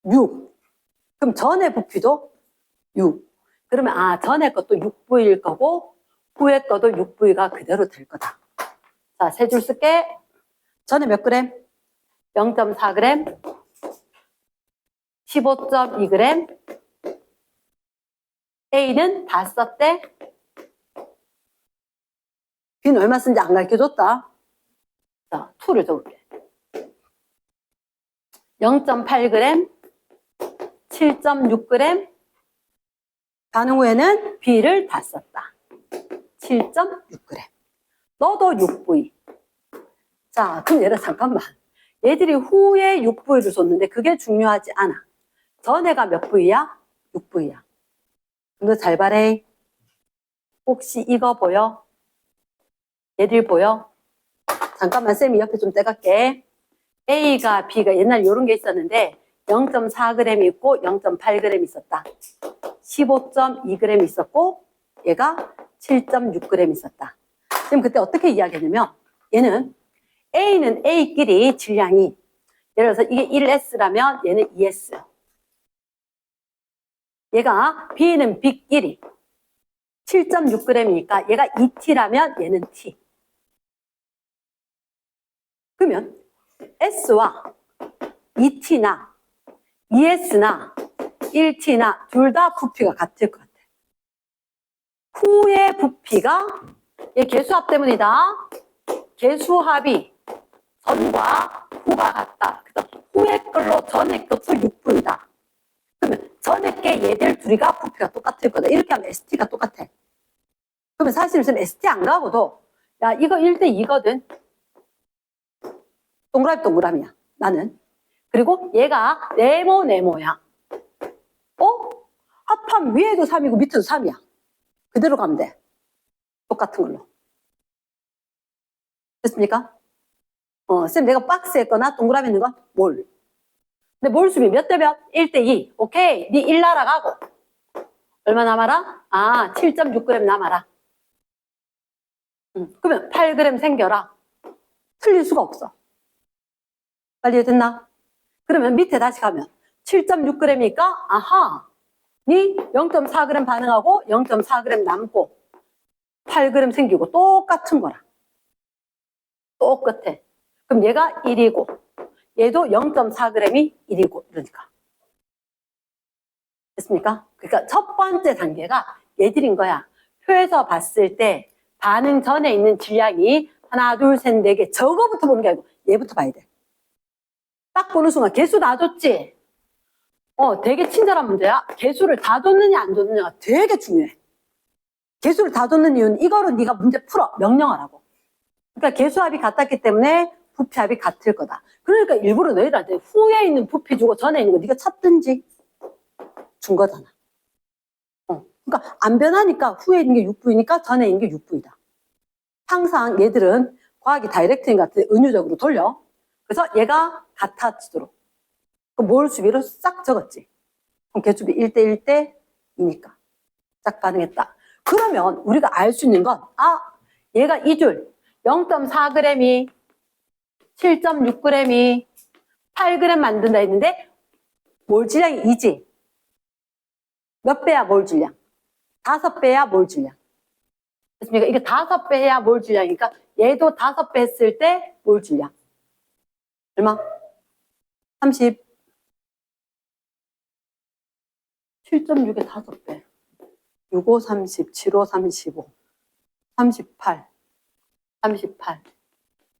6. 그럼 전의 부피도 6. 그러면 전의 것도 6V일 거고 후의 것도 6V가 그대로 될 거다. 자, 세 줄 쓸게. 전에 몇 그램? 0.4g, 15.2g. A는 다 썼대. B는 얼마 쓴지 안 가르쳐줬다. 자, 2를 적을게. 0.8g, 7.6g. 반응 후에는 B를 다 썼다. 7.6g. 너도 6V. 자, 그럼 얘를 잠깐만. 얘들이 후에 6V를 줬는데 그게 중요하지 않아. 전에가 몇 V야? 6V야. 너 잘 봐래. 혹시 이거 보여? 얘들 보여? 잠깐만 쌤이 옆에 좀 떼갈게. A가 B가 옛날 이런 게 있었는데 0.4g 있고 0.8g 있었다. 15.2g 있었고 얘가 7.6g 있었다. 지금 그때 어떻게 이야기했냐면 얘는 A는 A끼리 질량이 예를 들어서 이게 1S라면 얘는 2S. 얘가 B는 B끼리 7.6g이니까 얘가 2T라면 얘는 T. 그러면 S와 2T나 2S나 1T나 둘 다 부피가 같을 것 같아. 후의 부피가 얘 개수합 때문이다. 개수합이 전과 후가 같다. 그래서 후의 걸로 전의 것도 6V다. 그러면 전의 게 얘들 둘이가 부피가 똑같을 거다. 이렇게 하면 ST가 똑같아. 그러면 사실 지금 ST 안 가고도 야 이거 1대2거든. 동그라미 동그라미야. 나는. 그리고 얘가 네모야. 합하면 위에도 3이고 밑에도 3이야. 그대로 가면 돼. 똑같은 걸로. 됐습니까? 쌤 내가 박스에 거나 동그라미 있는 건 몰. 근데 몰수비 몇 대 몇? 1대2. 오케이. 니 1 날아가고. 얼마 남아라? 7.6g 남아라. 그러면 8g 생겨라. 틀릴 수가 없어. 빨리 됐나? 그러면 밑에 다시 가면 7.6g이니까 아하. 니 0.4g 반응하고 0.4g 남고 8g 생기고 똑같은 거라. 똑같아. 그럼 얘가 1이고 얘도 0.4g이 1이고 이러니까. 됐습니까? 그러니까 첫 번째 단계가 얘들인 거야. 표에서 봤을 때 반응 전에 있는 질량이 하나, 둘, 셋, 네 개 저거부터 보는 게 아니고 얘부터 봐야 돼. 딱 보는 순간 개수 다 줬지? 되게 친절한 문제야. 개수를 다 줬느냐 안 줬느냐가 되게 중요해. 개수를 다 줬는 이유는 이거로 네가 문제 풀어. 명령하라고. 그러니까 개수합이 같았기 때문에 부피합이 같을 거다. 그러니까 일부러 너희들한테 후에 있는 부피 주고 전에 있는 거 네가 찾든지 준 거잖아. 그러니까 안 변하니까 후에 있는 게 6V니까 전에 있는 게 6V다. 항상 얘들은 과학이 다이렉트인 것 같아. 은유적으로 돌려. 그래서 얘가 같아지도록. 몰 수비로 싹 적었지. 그럼 개수비 1대 1대2니까. 딱 반응했다. 그러면 우리가 알 수 있는 건 얘가 2줄 0.4g이 7.6g이 8g 만든다 했는데 몰 질량이 2지. 몇 배야 몰 질량? 5배야 몰 질량. 됐습니까? 이게 5배 해야 몰 질량이니까 얘도 5배 했을 때 몰 질량. 얼마? 30. 7.6에 5배. 65, 30, 75, 35, 38, 38.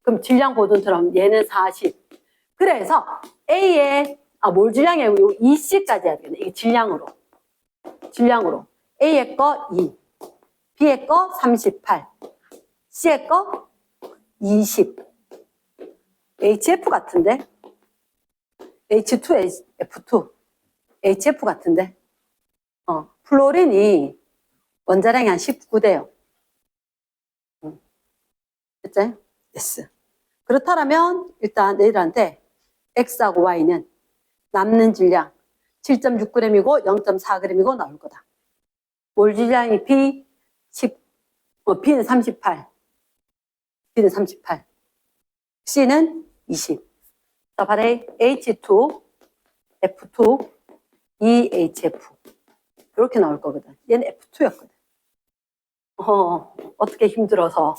그럼 질량 보존처럼 얘는 40. 그래서 A의 몰 질량이 아니고 2C까지 해야 되겠네. 이게 질량으로. A의 거 2, B의 거 38, C의 거 20. HF 같은데? H2, F2, HF 같은데? 플로린이 원자량이 한 19대요. 됐지? yes. 그렇다면 일단 너희들한테 X하고 Y는 남는 질량 7.6g이고 0.4g이고 나올 거다. 몰 질량이 B, B는 38. B는 38. C는 20. 자, 발에 H2, F2, EHF. 이렇게 나올 거거든. 얘는 F2였거든. 어떻게 힘들어서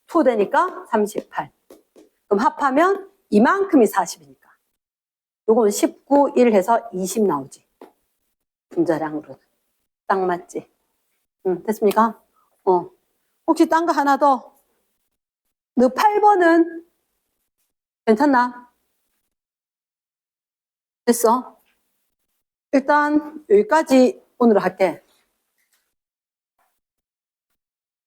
2 되니까 38. 그럼 합하면 이만큼이 40이니까. 요건 19, 1 해서 20 나오지. 분자량으로는. 딱 맞지? 됐습니까? 혹시 딴 거 하나 더? 너 8번은 괜찮나? 됐어? 일단 여기까지 오늘 할게.